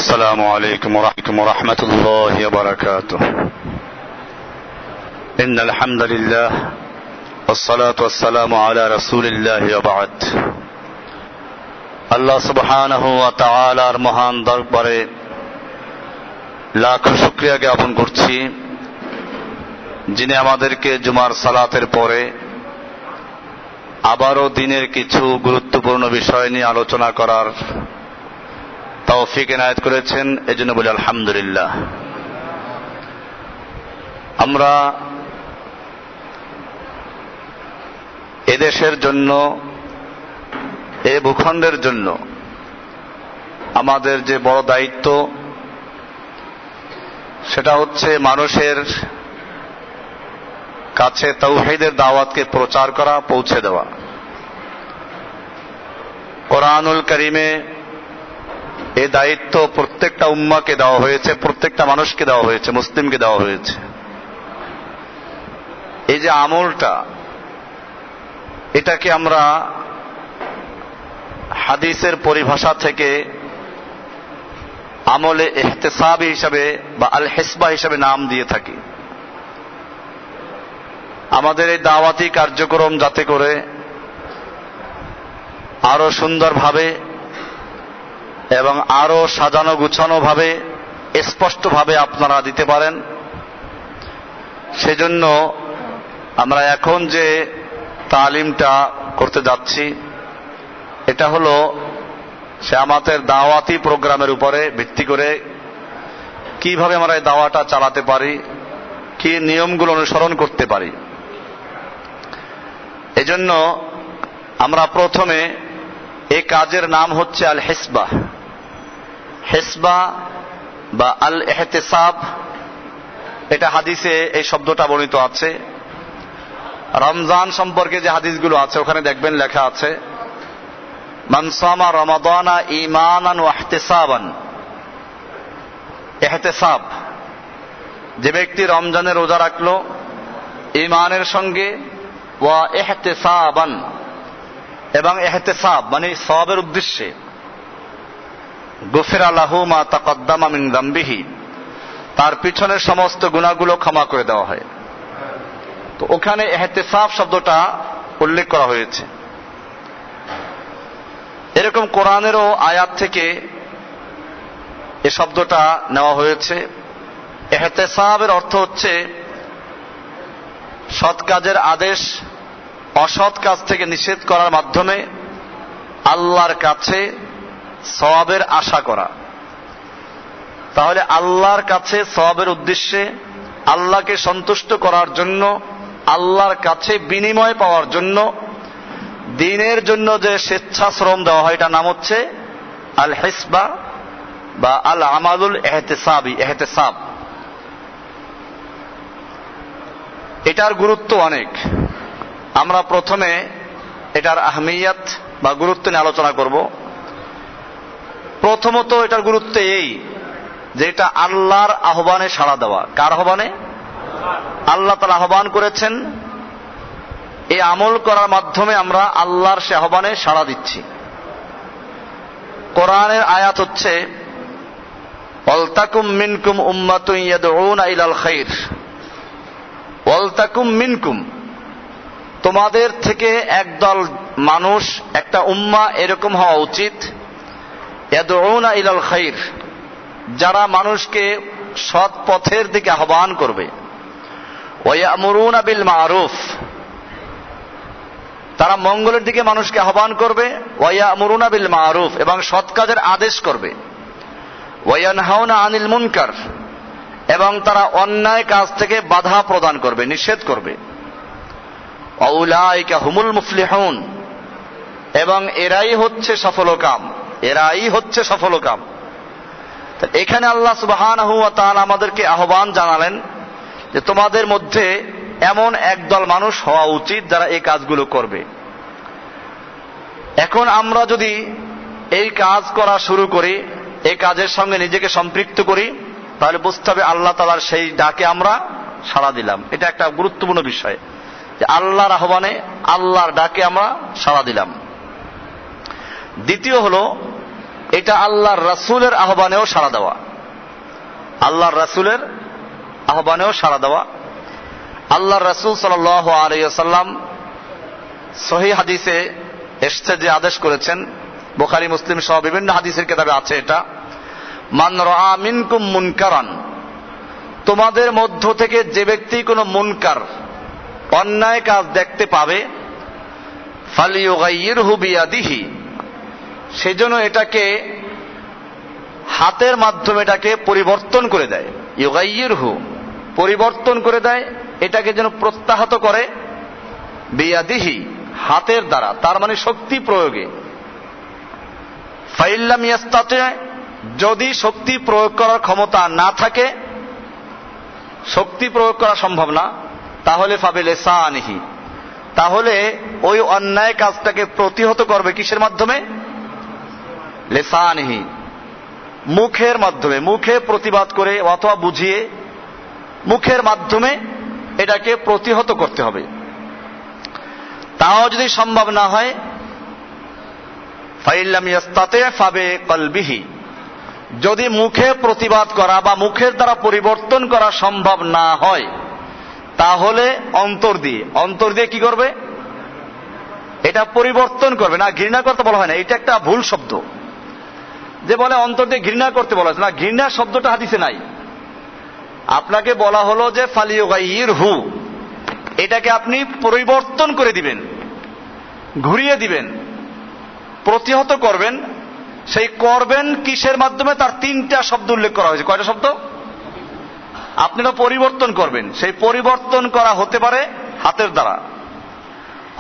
السلام عليكم ورحمة الله وبركاته. إن الحمد لله والصلاة والسلام على رسول الله وبعد. আল্লাহ সুবহানাহু ওয়া তাআলার মহান দরবারে লাখ শুকরিয়া জ্ঞাপন করছি, যিনি আমাদেরকে জুমার সালাতের পরে আবারও দিনের কিছু গুরুত্বপূর্ণ বিষয় নিয়ে আলোচনা করার তৌফিক এনায়েত করেছেন। এজন্য বলি আলহামদুলিল্লাহ। আমরা এদেশের জন্য, এ ভূখণ্ডের জন্য আমাদের যে বড় দায়িত্ব, সেটা হচ্ছে মানুষের কাছে তাওহীদের দাওয়াতকে প্রচার করা, পৌঁছে দেওয়া। কোরআনুল কারীমে এই দায়িত্ব প্রত্যেকটা উম্মাহকে দেওয়া হয়েছে, প্রত্যেকটা মানুষকে দেওয়া হয়েছে, মুসলিমকে দেওয়া হয়েছে। এই যে আমলটা, এটাকে আমরা হাদিসের পরিভাষা থেকে আমলে ইহতিসাবি হিসাবে বা আল হিসবা হিসাবে নাম দিয়ে থাকি। আমাদের এই দাওয়াতি কার্যক্রম যাতে করে আরো সুন্দরভাবে এবং আরো সাজানো গুছানো ভাবে, স্পষ্টভাবে আপনারা দিতে পারেন, সেজন্য আমরা এখন যে তালিমটা করতে যাচ্ছি, এটা হলো সে আমাদের দাওয়াতি প্রোগ্রামের উপরে ভিত্তি করে কিভাবে আমরা এই দাওয়াটা চালাতে পারি, কি নিয়মগুলো অনুসরণ করতে পারি। এজন্য আমরা প্রথমে এই কাজের নাম হচ্ছে আল হিসবা। হিসবা বা আল ইহতিসাব, এটা হাদিসে এই শব্দটা বর্ণিত আছে। রমজান সম্পর্কে যে হাদিসগুলো আছে ওখানে দেখবেন লেখা আছে, মান সামা রমাদানা ঈমানান ওয়া ইহতিসাবান। ইহতিসাব, যে ব্যক্তি রমজানে রোজা রাখলো ঈমানের সঙ্গে, ওয়া ইহতিসাবান, এবং ইহতিসাব মানে সওয়াবের উদ্দেশ্যে, গুফিরা লাহু মা তাকদ্দামা মিন যামবিহি, তার পিছনের সমস্ত গুনাহগুলো ক্ষমা করে দেওয়া হয়। তো ওখানে ইহতিসাব শব্দটা উল্লেখ করা হয়েছে। এরকম কোরআনেরও আয়াত থেকে এই শব্দটা নেওয়া হয়েছে। ইহতিসাবের অর্থ হচ্ছে সৎ কাজের আদেশ অসৎ কাজ থেকে নিষেধ করার মাধ্যমে আল্লাহর কাছে সওয়াবের আশা করা। তাহলে আল্লাহর কাছে সওয়াবের উদ্দেশ্যে, আল্লাহকে সন্তুষ্ট করার জন্য, আল্লাহর কাছে বিনিময় পাওয়ার জন্য, দ্বীনের জন্য যে স্বেচ্ছাশ্রম দেওয়া হয়, এটার নাম হচ্ছে আল হিসবা বা আল আমালুল ইহতিসাবি, ইহতিসাব। এটার গুরুত্ব অনেক। আমরা প্রথমে এটার আহমিয়াত বা গুরুত্ব নিয়ে আলোচনা করব। প্রথমত এটার গুরুত্ব এই যে এটা আল্লাহর আহ্বানে সাড়া দেওয়া। কার আহ্বানে? আল্লাহ তাআলা আহ্বান করেছেন। এই আমল করার মাধ্যমে আমরা আল্লাহর সে আহ্বানে সাড়া দিচ্ছি। কোরআনের আয়াত হচ্ছে ওয়ালতাকুম মিনকুম উম্মাতুন ইয়াদউনা ইলাল খাইর। ওয়ালতাকুম মিনকুম, তোমাদের থেকে একদল মানুষ, একটা উম্মাহ এরকম হওয়া উচিত, ইয়াদউনা ইলাল খাইর, যারা মানুষকে সৎ পথের দিকে আহ্বান করবে, ওয়া ইয়ামুরুনা বিল মারুফ, তারা মঙ্গলের দিকে মানুষকে আহ্বান করবে, ওয়া ইয়ামুরুনা বিল মারুফ, এবং সৎ কাজের আদেশ করবে, ওয়া ইয়ানহাউনা আনিল মুনকার, এবং তারা অন্যায় কাজ থেকে বাধা প্রদান করবে, নিষেধ করবে। আউলাইকা হুমুল মুফলিহুন, এবং এরাই হচ্ছে সফলকাম, এরাই হচ্ছে সফলকাম। এখানে আল্লাহ সুবহানাহু ওয়া তাআলা আমাদেরকে আহ্বান জানালেন যে তোমাদের মধ্যে এমন একদল মানুষ হওয়া উচিত যারা এই কাজগুলো করবে। এখন আমরা যদি এই কাজ করা শুরু করি, এই কাজের সঙ্গে নিজেকে সম্পৃক্ত করি, তাহলে বুঝতে হবে আল্লাহ তাআলার সেই ডাকে আমরা সাড়া দিলাম। এটা একটা গুরুত্বপূর্ণ বিষয় যে আল্লাহর আহ্বানে, আল্লাহর ডাকে আমরা সাড়া দিলাম। দ্বিতীয় হলো এটা আল্লাহর রাসূলের আহ্বানেও সাড়া দেওয়া, আল্লাহর রাসূলের আহ্বানেও সাড়া দেওয়া। আল্লাহর রাসূল সাল্লাল্লাহু আলাইহি ওয়াসাল্লাম সহিহ হাদিসে এসেছে যে আদেশ করেছেন, বুখারী মুসলিম সহ বিভিন্ন হাদিসের কিতাবে আছে এটা, মান রাআ মিনকুম মুনকারান, তোমাদের মধ্য থেকে যে ব্যক্তি কোনো মুনকার অন্যায় কাজ দেখতে পাবে, ফালিয়ুগাইয়িরহু বিয়াদিহি, সেজন্য এটাকে হাতের মাধ্যমে এটাকে পরিবর্তন করে দেয়। ইউগাইয়িরহু, পরিবর্তন করে দেয়, এটাকে যেন প্রত্যাহত করে, বিয়াদিহি, হাতের দ্বারা, তার মানে শক্তি প্রয়োগে। ফাইল্লাম ইয়াস্তাতি, যদি শক্তি প্রয়োগ করার ক্ষমতা না থাকে, শক্তি প্রয়োগ করা সম্ভব না, তাহলে ফাবিলিসানিহি, তাহলে ওই অন্যায় কাজটাকে প্রতিহত করবে কিসের মাধ্যমে? লিসানিহি, মুখের মাধ্যমে, মুখে প্রতিবাদ করে অথবা বুঝিয়ে মুখের মাধ্যমে এটাকে প্রতিহত করতে হবে। তাও যদি সম্ভব না হয়, ফাইল্লাম ইয়াস্তাতি ফাবিকলবিহি, যদি মুখে প্রতিবাদ করা বা মুখের দ্বারা পরিবর্তন করা সম্ভব না হয়, তাহলে অন্তর দিয়ে, অন্তর দিয়ে কি করবে? এটা পরিবর্তন করবে। না, ঘৃণা করতে বলা হয় না, এটা একটা ভুল শব্দ। যে বলে অন্তর দিয়ে ঘৃণা করতে বলা হয়েছে, না, ঘৃণা শব্দটা হাদিসে নাই। আপনাকে বলা হলো যে ফালিয়ুগাইয়িরহু, এটাকে আপনি পরিবর্তন করে দিবেন, ঘুরিয়ে দিবেন, প্রতিহত করবেন। সেই করবেন কিসের মাধ্যমে? তার তিনটা শব্দ উল্লেখ করা হয়েছে। কয়টা শব্দ? আপনারা পরিবর্তন করবেন, সেই পরিবর্তন করা হতে পারে হাতের দ্বারা,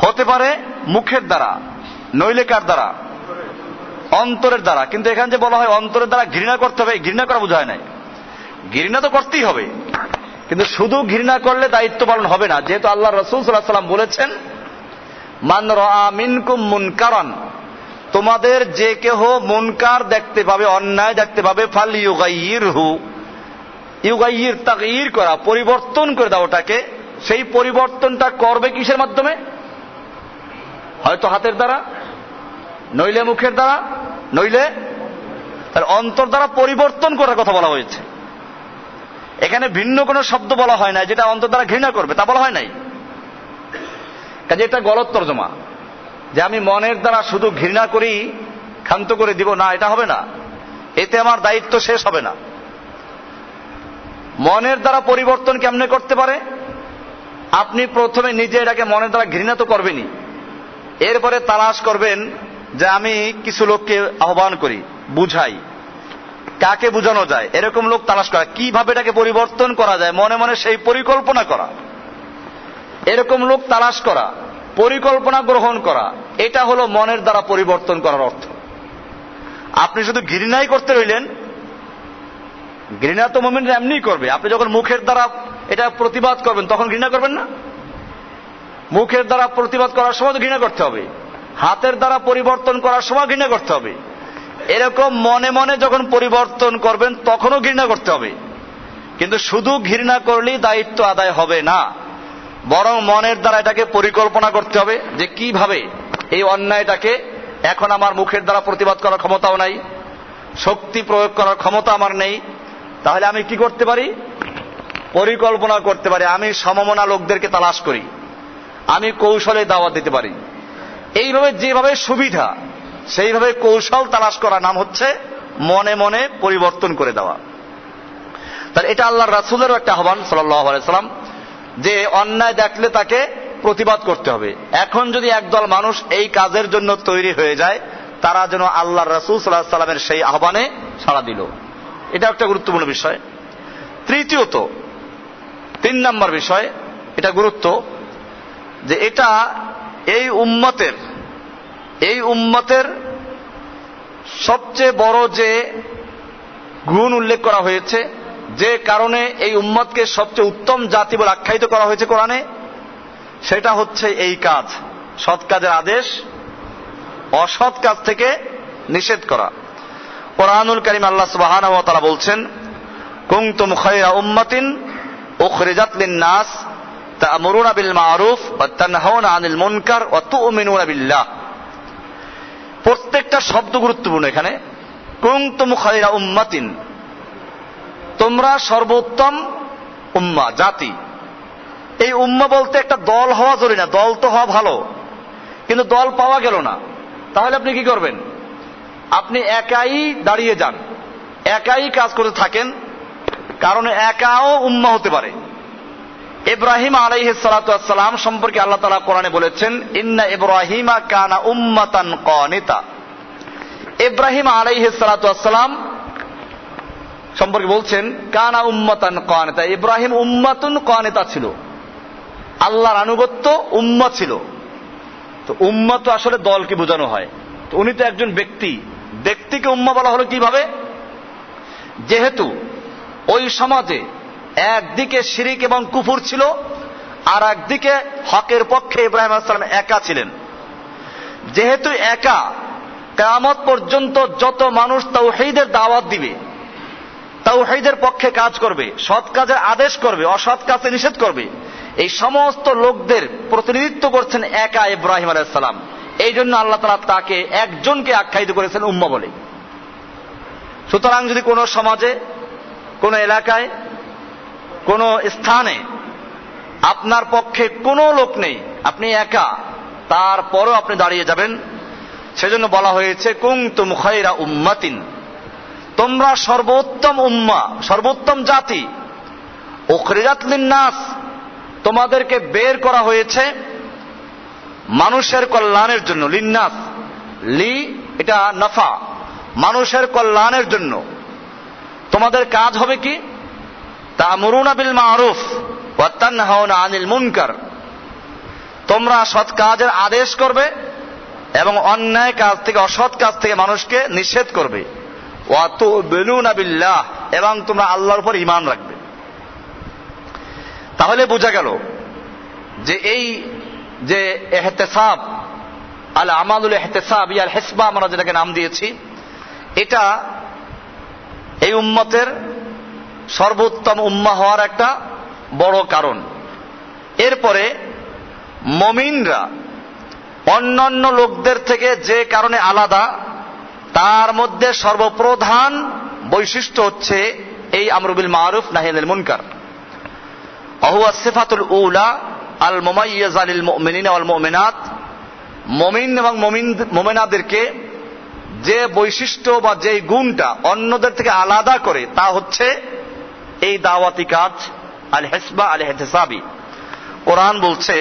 হতে পারে মুখের দ্বারা, নইলে কার দ্বারা? অন্তরের দ্বারা। কিন্তু এখানে যে বলা হয় অন্তরের দ্বারা ঘৃণা করতে হবে, ঘৃণা করা বোঝায় নাই। ঘৃণা তো করতেই হবে, কিন্তু শুধু ঘৃণা করলে দায়িত্ব পালন হবে না। যেহেতু আল্লাহ রাসূল সাল্লাল্লাহু আলাইহি ওয়াসাল্লাম বলেছেন, মান রাআ মিনকুম মুনকারান, তোমাদের যে কেহ মুনকার দেখতে পাবে, অন্যায় দেখতে পাবে, ফালিয়ুগাইয়িরহু, ইউগাইয়ির, তাগয়ির করা, পরিবর্তন করে দাও ওটাকে। সেই পরিবর্তনটা করবে কিসের মাধ্যমে? হয়তো হাতের দ্বারা, নইলে মুখের দ্বারা, নইলে তার অন্তর দ্বারা পরিবর্তন করার কথা বলা হয়েছে। এখানে ভিন্ন কোনো শব্দ বলা হয় না যেটা অন্তর দ্বারা ঘৃণা করবে, তা বলা হয় নাই। কাজে এটা গলত তর্জমা, যে আমি মনের দ্বারা শুধু ঘৃণা করি, ক্ষান্ত করে দিব, না, এটা হবে না। এতে আমার দায়িত্ব শেষ হবে না। মনের দ্বারা পরিবর্তন কেমনে করতে পারে? আপনি প্রথমে নিজে এটাকে মনের দ্বারা ঘৃণা তো করবেনই, এরপরে তালাশ করবেন যে আমি কিছু লোককে আহ্বান করি, বুঝাই, কাকে বুঝানো যায়, এরকম লোক তালাশ করা, কিভাবে এটাকে পরিবর্তন করা যায়, মনে মনে সেই পরিকল্পনা করা, এরকম লোক তালাশ করা, পরিকল্পনা গ্রহণ করা, এটা হলো মনের দ্বারা পরিবর্তন করার অর্থ। আপনি শুধু ঘৃণাই করতে রইলেন, ঘৃণা তো মুমিন এমনি করবে। আপনি যখন মুখের দ্বারা এটা প্রতিবাদ করবেন তখন ঘৃণা করবেন না? মুখের দ্বারা প্রতিবাদ করার সময় তো ঘৃণা করতে হবে, হাতের দ্বারা পরিবর্তন করার সময় ঘৃণা করতে হবে। এরকম মনে মনে যখন পরিবর্তন করবেন তখনও ঘৃণা করতে হবে। কিন্তু শুধু ঘৃণা করলেই দায়িত্ব আদায় হবে না, বরং মনের দ্বারা এটাকে পরিকল্পনা করতে হবে যে কিভাবে এই অন্যায়টাকে, এখন আমার মুখের দ্বারা প্রতিবাদ করার ক্ষমতাও নাই, শক্তি প্রয়োগ করার ক্ষমতা আমার নেই, তাহলে আমি কি করতে পারি? পরিকল্পনা করতে পারি। আমি সমমনা লোকদেরকে তালাশ করি, আমি কৌশলে দাওয়াত দিতে পারি। এইভাবে যেভাবে সুবিধা সেইভাবে কৌশল তালাশ করার নাম হচ্ছে মনে মনে পরিবর্তন করে দেওয়া। তার এটা আল্লাহর রাসূলেরও একটা আহ্বান সাল্লাল্লাহু আলাইহি ওয়াসাল্লাম, যে অন্যায় দেখলে তাকে প্রতিবাদ করতে হবে। এখন যদি একদল মানুষ এই কাজের জন্য তৈরি হয়ে যায়, তারা যেন আল্লাহর রাসূল সাল্লাল্লাহু আলাইহি ওয়াসাল্লামের সেই আহ্বানে সাড়া দিল। এটা একটা গুরুত্বপূর্ণ বিষয়। তৃতীয়ত, 3 নম্বর বিষয়, এটা গুরুত্ব, যে এটা এই উম্মতের সবচেয়ে বড় যে গুণ উল্লেখ করা হয়েছে, যে কারণে এই উম্মতকে সবচেয়ে উত্তম জাতি বলে আখ্যায়িত করা হয়েছে কোরআনে, সেটা হচ্ছে এই কাজ, সৎ কাজের আদেশ, অসৎ কাজ থেকে নিষেধ করা। কোরআনুল কারীম আল্লাহ সুবহানাহু ওয়া তাআলা বলছেন, কুনতুম খায়রা উম্মাতিন উখরিজাত লিন-নাস তা'মুরুনা বিল মা'রুফ ওয়া তানহাউনা আনিল মুনকার ওয়া তু'মিনুনা বিল্লাহ। প্রত্যেকটা শব্দ গুরুত্বপূর্ণ এখানে। কুনতুম খায়রা উম্মাতিন, তোমরা সর্বোত্তম উম্মাহ, জাতি। এই উম্মাহ বলতে একটা দল হওয়া জরুরি না, দল তো হওয়া ভালো, কিন্তু দল পাওয়া গেল না, তাহলে আপনি কি করবেন? আপনি একাই দাঁড়িয়ে যান, একাই কাজ করতে থাকেন, কারণ একাও উম্মাহ হতে পারে। ইব্রাহিম আলাইহিস সালাতু ওয়াস সালাম সম্পর্কে আল্লাহ তাআলা কোরআনে বলেছেন, ইন্না ইব্রাহিমা কানা উম্মাতান কানিতা। ইব্রাহিম আলাইহিস সালাতু ওয়াস সালাম সম্পর্কে বলছেন কানা উম্মাতান কানিতা, ইব্রাহিম উম্মাতুন কানিতা ছিল, আল্লাহর আনুগত্য উম্মাহ ছিল। তো উম্মাহ তো আসলে দলকে বোঝানো হয়, তো উনি তো একজন ব্যক্তি, ব্যক্তিকে উম্মাহ বলা হলো কিভাবে? যেহেতু ওই সমাজে একদিকে শিরিক এবং কুফর ছিল, আর একদিকে হকের পক্ষে ইব্রাহিম আলাইহিস সালাম একা ছিলেন। যেহেতু একা, কিয়ামত পর্যন্ত যত মানুষ তাওহীদের দাওয়াত দিবে, তাওহীদের পক্ষে কাজ করবে, সৎ কাজের আদেশ করবে, অসৎ কাজে নিষেধ করবে, এই সমস্ত লোকদের প্রতিনিধিত্ব করছেন একা ইব্রাহিম আলাইহিস সালাম। এই জন্য আল্লাহ তাআলা তাকে একজনকে আখ্যায়িত করেছেন উম্মাহ বলে। সুতরাং যদি কোনো সমাজে, কোনো এলাকায়, কোনো স্থানে আপনার পক্ষে কোনো লোক নেই, আপনি একা, তারপরও আপনি দাঁড়িয়ে যাবেন। সেজন্য বলা হয়েছে কুনতুম খায়রা উম্মাতিন, তোমরা সর্বোত্তম উম্মাহ, সর্বোত্তম জাতি। উখরিজাত লিন-নাস, তোমাদেরকে বের করা হয়েছে মানুষের কল্যাণের জন্য। লিন-নাস, লি এটা নাফা, মানুষের কল্যাণের জন্য। তোমাদের কাজ হবে কি? তা'মুরুনা বিল মা'রুফ ওয়া তানহাউনা আনিল মুনকার, তোমরা সৎ কাজের আদেশ করবে এবং অন্যায় কাজ থেকে, অসৎ কাজ থেকে মানুষকে নিষেধ করবে। ওয়া তু'মিনুনা বিল্লাহ, এবং তোমরা আল্লাহর উপর ঈমান রাখবে। তাহলে বোঝা গেল যে এই যে ইহতিসাব, আল আমালুল ইহতিসাব ইয়াল হিসবা আমরা যেটাকে নাম দিয়েছি, এটা এই উম্মতের সর্বোত্তম উম্মাহ হওয়ার একটা বড় কারণ। এরপরে মুমিনরা অন্যান্য লোকদের থেকে যে কারণে আলাদা, তার মধ্যে সর্বপ্রধান বৈশিষ্ট্য হচ্ছে এই আমরু বিল মারুফ নাহি আনিল মুনকার। ওয়া সিফাতুল উলা আল মুমাইয়িজা লিল মুমিনিনা ওয়াল মুমিনাত, মুমিন এবং মুমিনাদেরকে যে বৈশিষ্ট্য বা যে গুণটা অন্যদের থেকে আলাদা করে, তা হচ্ছে এই দাওয়াতি কাজ, আল হিসবা আল ইহতিসাবি। কোরআন বলছে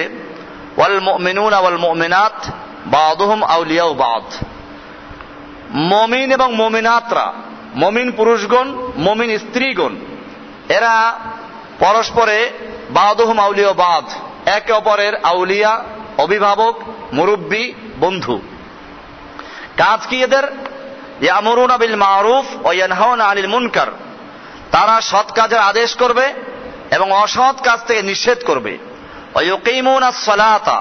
ওয়াল মুমিনুনা ওয়াল মুমিনাত বা'দুহুম আউলিয়াউ বা'দ, মুমিন এবং মুমিনাতরা, মুমিন পুরুষগণ, মুমিন স্ত্রীগণ, এরা পরস্পরে বা'দুহুম আউলিয়াউ বা'দ, একে অপরের আউলিয়া, অভিভাবক, মুরব্বী, বন্ধু। কাজ কি এদের? ইয়ামুরুনা বিল মারুফ ওয়া ইয়ানহাউনা আনিল মুনকার, তারা সৎ কাজের আদেশ করবে এবং অসৎ কাজ থেকে নিষেধ করবে। ওয়া ইউকিমুনাস সালাতা,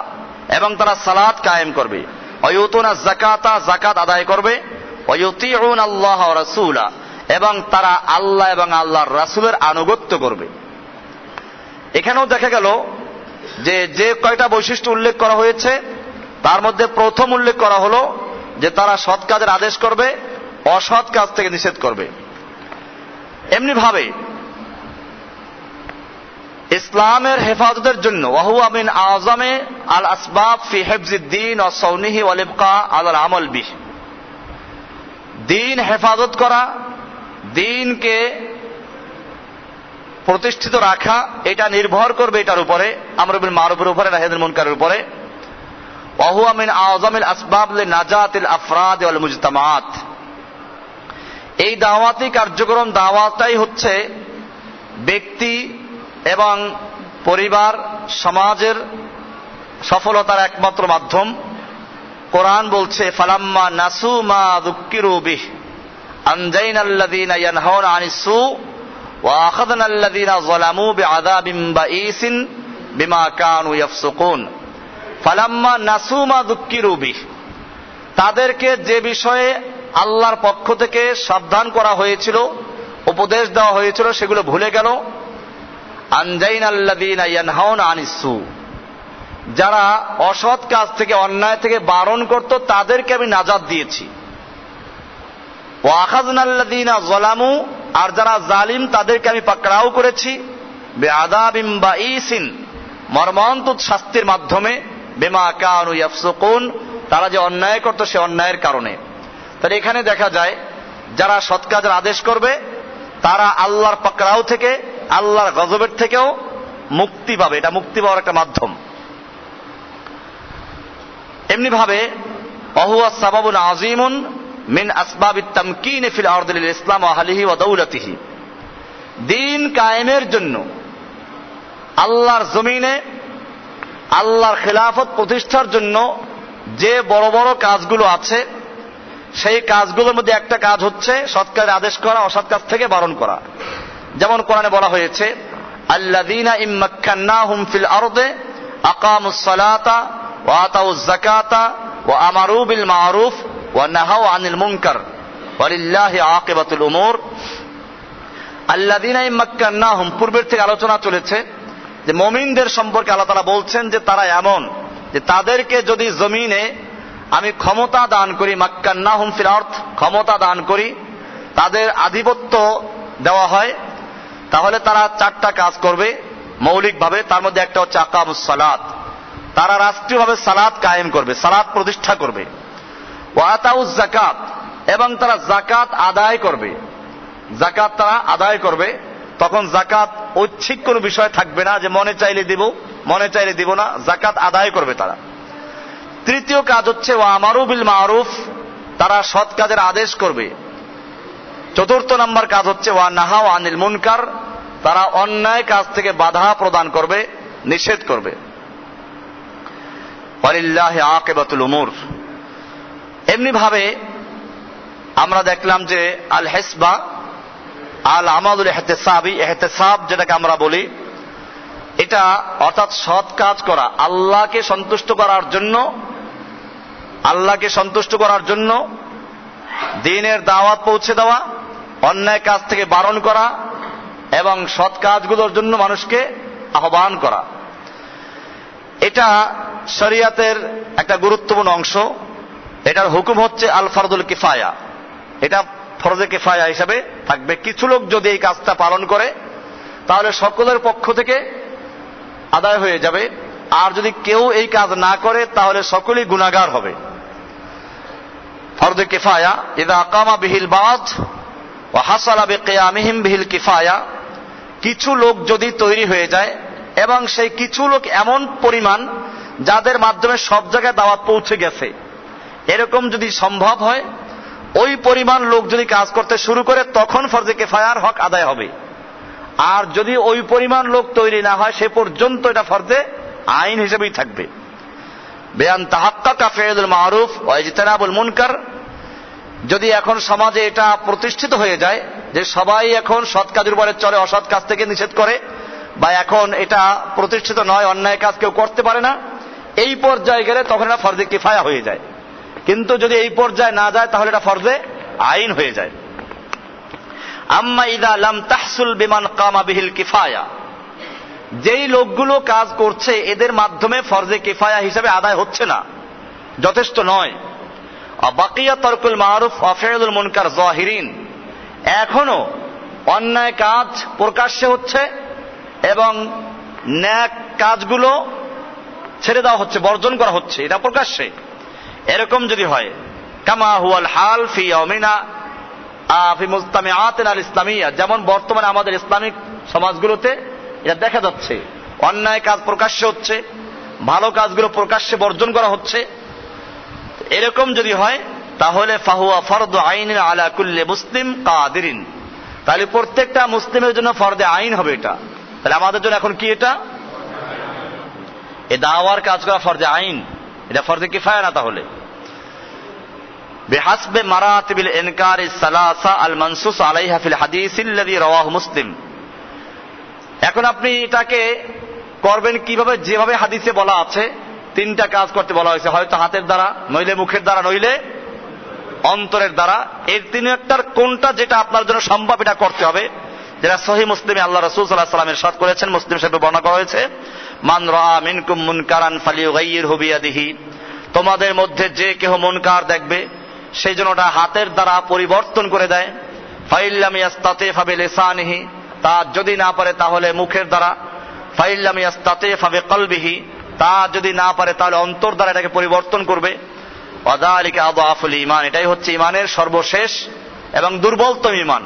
এবং তারা সালাত কায়েম করবে। ওয়া ইউতুনাজ যাকাতা, যাকাত আদায় করবে। ওয়া ইউতিউনা আল্লাহ ওয়া রাসূলা, এবং তারা আল্লাহ এবং আল্লাহর রাসূলের আনুগত্য করবে। এখানেও দেখা গেল যে যে কয়টা বৈশিষ্ট্য উল্লেখ করা হয়েছে, তার মধ্যে প্রথম উল্লেখ করা হলো যে তারা সৎ কাজের আদেশ করবে, অসৎ কাজ থেকে নিষেধ করবে। এমনি ভাবে ইসলামের হেফাজতের জন্য ওয়াহুয়া মিন আযমে আল আসবাব ফি হিফজিদ দ্বীন ওয়া সাউনিহি ওয়াল ইবকা আলাল আমল বিহ, দ্বীন হেফাজত করা, দ্বীনকে প্রতিষ্ঠিত রাখা, এটা নির্ভর করবে এটার উপরে, আমর বিল মারুফের উপরে, নাহি আনিল মুনকারের উপরে। ওয়াহুয়া মিন আযমিল আসবাব লিনাজাতিল আফরাদ ওয়াল মুজতামাআত, এই দাওয়াতি কার্যক্রম, দাওয়াতটাই হচ্ছে ব্যক্তি এবং পরিবার, সমাজের সফলতার একমাত্র মাধ্যম। কোরআন বলছে ফালাম্মা নাসু মা যুক্কিরু বিহি আনজাইনাল্লাযীনা ইয়ানহাউনা আনিস সু ওয়া আখাযনাল্লাযীনা যালামু বিআযাবিন বাঈসিন বিমা কানু ইয়াফসুকুন। ফালাম্মা নাসু মা যুক্কিরু বিহি, তাদেরকে যে বিষয়ে আল্লাহর পক্ষ থেকে সাবধান করা হয়েছিল, উপদেশ দেওয়া হয়েছিল, সেগুলো ভুলে গেল। আনজাইনাল্লাযীনা ইয়ানহাউনা আনিস সু, যারা অসৎ কাজ থেকে, অন্যায় থেকে বারণ করত, তাদেরকে আমি নাজাত দিয়েছি। ওয়া আখাযনাল্লাযীনা যালামু, আর যারা জালিম তাদেরকে আমি পাকড়াও করেছি, বিআযাবিন বাঈসিন, মর্মান্তিক শাস্তির মাধ্যমে, বিমা কানু ইয়াফসুকুন, তারা যে অন্যায় করত সে অন্যায়ের কারণে। তাহলে এখানে দেখা যায় যারা সৎ কাজের আদেশ করবে তারা আল্লাহর পাকড়াও থেকে, আল্লাহর গজবের থেকেও মুক্তি পাবে। এটা মুক্তি পাওয়ার একটা মাধ্যম। এমনি ভাবে অহুয়া সাবাবুন আযীমুন মিন আসবাবিত তামকিন ফিল আরদি লিল ইসলাম ওয়া আহলিহি ওয়া দাওলাতিহি, দ্বীন কায়েমের জন্য আল্লাহর জমিনে আল্লাহর খেলাফত প্রতিষ্ঠার জন্য যে বড় বড় কাজগুলো আছে সেই কাজগুলোর মধ্যে একটা কাজ হচ্ছে সৎ কাজের আদেশ করা, অসৎ কাজ থেকে বারণ করা। যেমন কোরআনে বলা হয়েছে, আল্লাযীনা ইম্মাক্কান্নাহুম ফিল আরদি আকামুস সালাতা ওয়া আতাউয যাকাতা ওয়া আমারু বিল মা'রুফ ওয়া নাহাউ আনিল মুনকার ওয়ালিল্লাহি আকিবাতুল উমুর। আল্লাযীনা ইম্মাক্কান্নাহুম, পূর্বের থেকে আলোচনা চলেছে যে মুমিনদের সম্পর্কে আল্লাহ তাআলা বলছেন যে তারা এমন যে তাদেরকে যদি জমিনে আমি ক্ষমতা দান করি, মাক্কান্নাহুম ফিল আরদ, ক্ষমতা দান করি, তাদের আধিপত্য দেওয়া হয়, তাহলে তারা চারটা কাজ করবে মৌলিকভাবে। তার মধ্যে একটা হচ্ছে আকামুস সালাত, তারা রাষ্ট্রীয়ভাবে সালাত কায়েম করবে, সালাত প্রতিষ্ঠা করবে। ওয়া আতাউয যাকাত, এবং তারা যাকাত আদায় করবে, যাকাত তারা আদায় করবে। তখন যাকাত ঐচ্ছিক কোনো বিষয় থাকবে না যে মনে চাইলে দিব, মনে চাইলে দিব না, যাকাত আদায় করবে তারা। তৃতীয় কাজ হচ্ছে ওয়া আমারু বিল মা'রুফ, তারা সৎ কাজের আদেশ করবে। চতুর্থ নম্বর কাজ হচ্ছে ওয়া নাহাউ আনিল মুনকার, তারা অন্যায় কাজ থেকে বাধা প্রদান করবে, নিষেধ করবে। ওয়ালিল্লাহি আকিবাতুল উমুর। এমনি ভাবে আমরা দেখলাম যে আল হিসবা আল আমালুল ইহতিসাবি, ইহতিসাব যেটাকে আমরা বলি, এটা অর্থাৎ সৎ কাজ করা, আল্লাহকে সন্তুষ্ট করার জন্য, আল্লাহকে সন্তুষ্ট করার জন্য দ্বীনের দাওয়াত পৌঁছে দেওয়া, অন্যায় কাজ থেকে বারণ করা এবং সৎ কাজগুলোর জন্য মানুষকে আহ্বান করা। এটা শরিয়াতের একটা গুরুত্বপূর্ণ অংশ। এটার হুকুম হচ্ছে আল ফরদুল কিফায়া, এটা ফরজে কিফায়া হিসাবে থাকবে। কিছু লোক যদি এই কাজটা পালন করে তাহলে সকলের পক্ষ থেকে আদায় হয়ে যাবে, আর যদি কেউ এই কাজ না করে তাহলে সকলেই গুনাহগার হবে। ফরজে কিফায়া ইযা আকামা বিহিল বাদ ওয়া হাসালা বিকিয়ামিহিম বিহিল কিফায়া, কিছু লোক যদি তৈরি হয়ে যায় এবং সেই কিছু লোক এমন পরিমাণ যাদের মাধ্যমে সব জায়গায় দাওয়াত পৌঁছে গেছে, এরকম যদি সম্ভব হয়, ওই পরিমাণ লোক যদি কাজ করতে শুরু করে তখন ফরজে কিফায়ার হক আদায় হবে। আর যদি ওই পরিমাণ লোক তৈরি না হয় সে পর্যন্ত এটা ফরজে আইন হিসেবেই থাকবে। বেয়ান তাহাক্কাকা ফি'লুল মা'রুফ ওয়া ইজতিনাবুল মুনকার, যদি এখন সমাজে এটা প্রতিষ্ঠিত হয়ে যায় যে সবাই এখন সৎ কাজের উপরে চলে, অসৎ কাজ থেকে নিষেধ করে, বা এখন এটা প্রতিষ্ঠিত নয়, অন্যায় কাজ কেউ করতে পারে না, এই পর্যায়ে গেলে তখন এটা ফরজে কিফায়া হয়ে যায়। কিন্তু যদি এই পর্যায়ে না যায় তাহলে এটা ফরজে আইন হয়ে যায়। আম্মা ইযা লাম তাহসুল বিমান কামা বিহিল কিফায়া, যেই লোকগুলো কাজ করছে এদের মাধ্যমে ফরজে কিফায়া হিসেবে আদায় হচ্ছে না, যথেষ্ট নয়, বাকিয়া তারকুল মারুফ ওয়া ফি'লুল মুনকার যাহিরিন, এখনো অন্যায় কাজ প্রকাশ্যে হচ্ছে এবং ন্যাক কাজগুলো ছেড়ে দেওয়া হচ্ছে, বর্জন করা হচ্ছে, এটা প্রকাশ্যে। এরকম যদি হয়, কামা হুয়াল হাল ফি ইয়াউমিনা ফি মুজতামিআতিনা আল ইসলামিয়া, যেমন বর্তমানে আমাদের ইসলামিক সমাজগুলোতে এটা দেখা যাচ্ছে, অন্যায় কাজ প্রকাশ্যে হচ্ছে, ভালো কাজগুলো প্রকাশ্যে বর্জন করা হচ্ছে। এরকম যদি হয় তাহলে ফাহুয়া ফরদু আইনিন আলা কুল্লি মুসলিম কাদিরিন, তাহলে প্রত্যেকটা মুসলিমের জন্য ফরদে আইন হবে এটা। তাহলে আমাদের জন্য এখন কি এটা? এই দাওয়ার কাজ করা ফরজে আইন, এটা ফরজে কিফায়া না। তাহলে বিহাসবে মারাতিবিল ইনকারি সালাসা আল মানসুস আলাইহা ফিল হাদিসিল্লাযী রাওয়াহু মুসলিম, এখন আপনি এটাকে করবেন কিভাবে? যেভাবে হাদিসে বলা আছে তিনটা কাজ করতে বলা হয়েছে, হয়তো হাতের দ্বারা, নইলে মুখের দ্বারা, নইলে অন্তরের দ্বারা। এর তিন একটার কোনটা যেটা আপনার জন্য সম্ভব এটা করতে হবে, যেটা সহিহ মুসলিমে আল্লাহ রাসূল সাল্লাল্লাহু আলাইহি ওয়াসাল্লাম ইরশাদ করেছেন, মুসলিম শরীফে বর্ণনা করা হয়েছে, মান রাআ মিনকুম মুনকারান ফালিয়ুগাইয়িরহু বিয়াদিহি, তোমাদের মধ্যে যে কেহ মুনকার দেখবে সেই জন্য ওটা হাতের দ্বারা পরিবর্তন করে দেয়। ফাইল্লাম ইয়াস্তাতি ফাবিলিসানিহি, তা যদি না পারে তাহলে মুখের দ্বারা। ফাইল্লাম ইয়াস্তাতি ফাবিকলবিহি, তা যদি না পারে তাহলে অন্তর দ্বারা এটাকে পরিবর্তন করবে। ওয়াযালিকা আযআফুল ঈমান, এটাই হচ্ছে ঈমানের সর্বশেষ এবং দুর্বলতম ঈমান,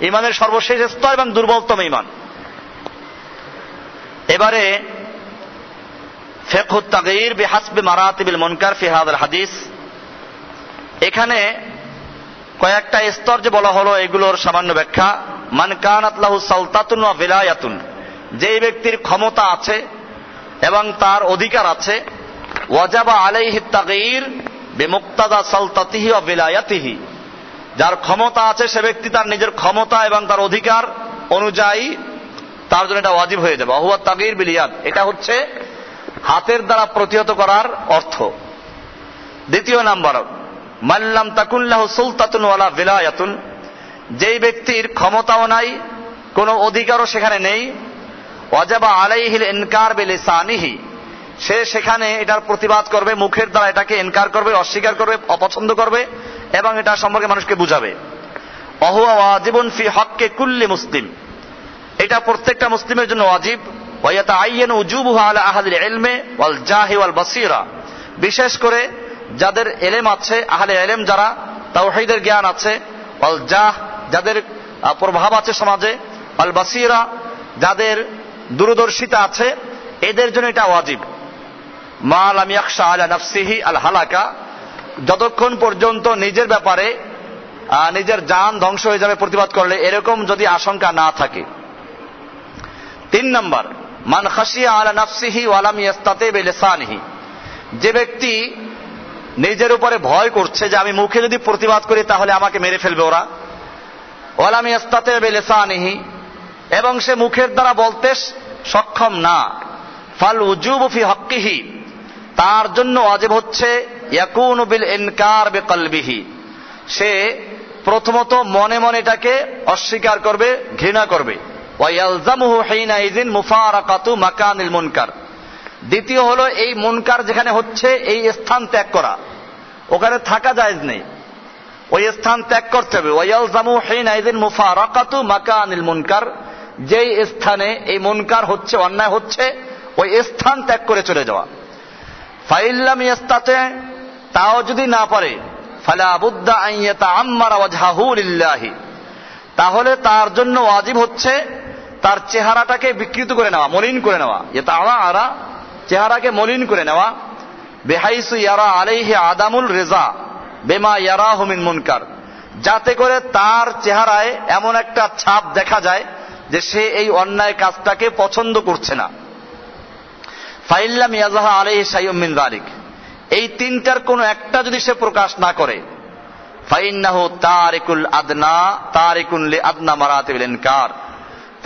ঈমানের সর্বশেষ স্তর এবং দুর্বলতম ঈমান। এবারে ফিকহুত তাগয়ির বিহাসবি মারাতিবিল মুনকার ফি হাযাল হাদিস, এখানে কয়েকটা স্তর যে বলা হলো এগুলোর সামান্য ব্যাখ্যা। মান কানাত লাহু সালতাতুন ওয়া ভিলায়াতুন, যেই ব্যক্তির ক্ষমতা আছে এবং তার অধিকার আছে, ওয়াজাবা আলাইহি তাগয়ির বিমুক্তাদা সালতাতিহি ওয়া ভিলায়াতিহি, যার ক্ষমতা আছে সে ব্যক্তি তার নিজের ক্ষমতা এবং তার অধিকার অনুযায়ী তার জন্য এটা ওয়াজিব হয়ে যাবে। হুয়া তাগয়ির বিল ইয়াদ, এটা হচ্ছে হাতের দ্বারা প্রতিহত করার অর্থ। দ্বিতীয় নাম্বার, মাল্লাম তাকুন লাহু সুলতাতুন ওয়ালা ভিলায়াতুন, যেই ব্যক্তির ক্ষমতাও নাই কোনো অধিকারও সেখানে নেই, ওয়াজাবা আলাইহিল ইনকার বিলিসানিহি, সে সেখানে এটার প্রতিবাদ করবে, মুখের দ্বারা এটাকে ইনকার করবে, অস্বীকার করবে, অপছন্দ করবে এবং এটা সম্পর্কে মানুষকে বুঝাবে। ওয়াহুয়া ওয়াজিবুন ফি হক্কি কুল্লি মুসলিম, এটা প্রত্যেকটা মুসলিমের জন্য ওয়াজিব। ওয়া ইয়াতাআয়্যানু উজুবুহু আলা আহলিল ইলমি ওয়াল জাহি ওয়াল বাসীরা, বিশেষ করে যাদের এলেম আছে, আহলে ইলম যারা, তাওহীদের জ্ঞান আছে, ওয়াল জাহ যাদের প্রভাব আছে সমাজে, ওয়াল বাসীরা যাদের দূরদর্শিতা আছে, এদের জন্য এটা ওয়াজিব। মা লাম ইয়াখশা আলা নাফসিহি আল হালাকা, যতক্ষণ পর্যন্ত নিজের ব্যাপারে নিজের জান ধ্বংস হয়ে যাবে প্রতিবাদ করলে, এরকম যদি আশঙ্কা না থাকে। 3 নম্বর, মান খাশিয়া আলা নাফসিহি ওয়া লাম ইয়াস্তাতি বিলিসানিহি, যে ব্যক্তি নিজের উপরে ভয় করছে যে আমি মুখে যদি প্রতিবাদ করি তাহলে আমাকে মেরে ফেলবে ওরা, ওয়া লাম ইয়াস্তাতি বিলিসানিহি, এবং সে মুখের দ্বারা বলতে সক্ষম না, ফাল উজুবু ফি হক্কিহি, তার জন্য ওয়াজিব হচ্ছে ইয়াকুনু বিল ইনকার বিকলবিহি, সে প্রথমত মনে মনে এটাকে অস্বীকার করবে, ঘৃণা করবে। ওয়া ইয়ালজামুহু হিনাইযিন মুফারাকাতু মাকানিল মুনকার, দ্বিতীয় হলো এই মুনকার যেখানে হচ্ছে এই স্থান ত্যাগ করা, ওখানে থাকা জায়েজ নেই, ওই স্থান ত্যাগ করতে হবে। ওয়া ইয়ালজামুহু হিনাইযিন মুফারাকাতু মাকানিল মুনকার, যেই স্থানে এই মুনকার হচ্ছে, অন্যায় হচ্ছে, ওই স্থান ত্যাগ করে চলে যাওয়া। ফাইল্লাম ইয়াস্তাতি, তাও যদি না পারে, ফালা বুদ্দা আন ইয়াতাআম্মারা ওয়াজহাহু লিল্লাহি, তাহলে তার জন্য ওয়াজিব হচ্ছে তার চেহারাটাকে বিকৃত করে নেওয়া, মলিন করে নেওয়া। ইয়াতাআরা, চেহারাকে মলিন করে নেওয়া। বিহাইসু ইয়ারা আলাইহি আদামুল রিজা বিমা ইয়ারাহু মিন মুনকার, যাতে করে তার চেহারায় এমন একটা ছাপ দেখা যায় যে সে এই অন্যায় কাজটাকে পছন্দ করছে না। ফাইল্লাম ইয়াজহা আলাইহি শাইউম মিন যালিক, এই তিনটার কোনো একটা যদি সে প্রকাশ না করে, ফাইন্নাহু তারিকুল আদনা তারিকুন লি আদনা মারাতিবিল ইনকার,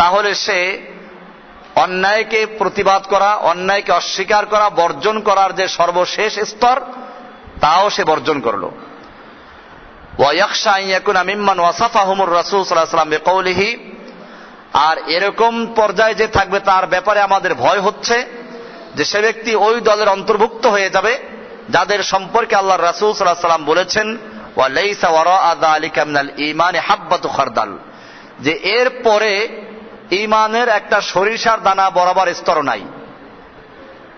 তাহলে সে অন্যায়কে প্রতিবাদ করা, অন্যায়কে অস্বীকার করা, বর্জন করার যে সর্বশেষ স্তর, তাও সে বর্জন করলো। ওয়া ইয়াখশা আন ইয়াকুনা মিম্মান ওয়াসাফাহুমুর রাসূল সাল্লাল্লাহু আলাইহি ওয়াসাল্লাম বিকৌলিহি, আর এরকম পর্যায়ে যে থাকবে তার ব্যাপারে আমাদের ভয় হচ্ছে যে সে ব্যক্তি ওই দলের অন্তর্ভুক্ত হয়ে যাবে যাদের সম্পর্কে আল্লাহর রাসূল সাল্লাল্লাহু আলাইহি ওয়াসাল্লাম বলেছেন ওয়া লাইসা ওয়ারাআ যালিকা মিনাল ঈমানি হাব্বাতু খারদাল, যে এর পরে ঈমানের একটা সরিষার দানা বরাবর স্তর নাই।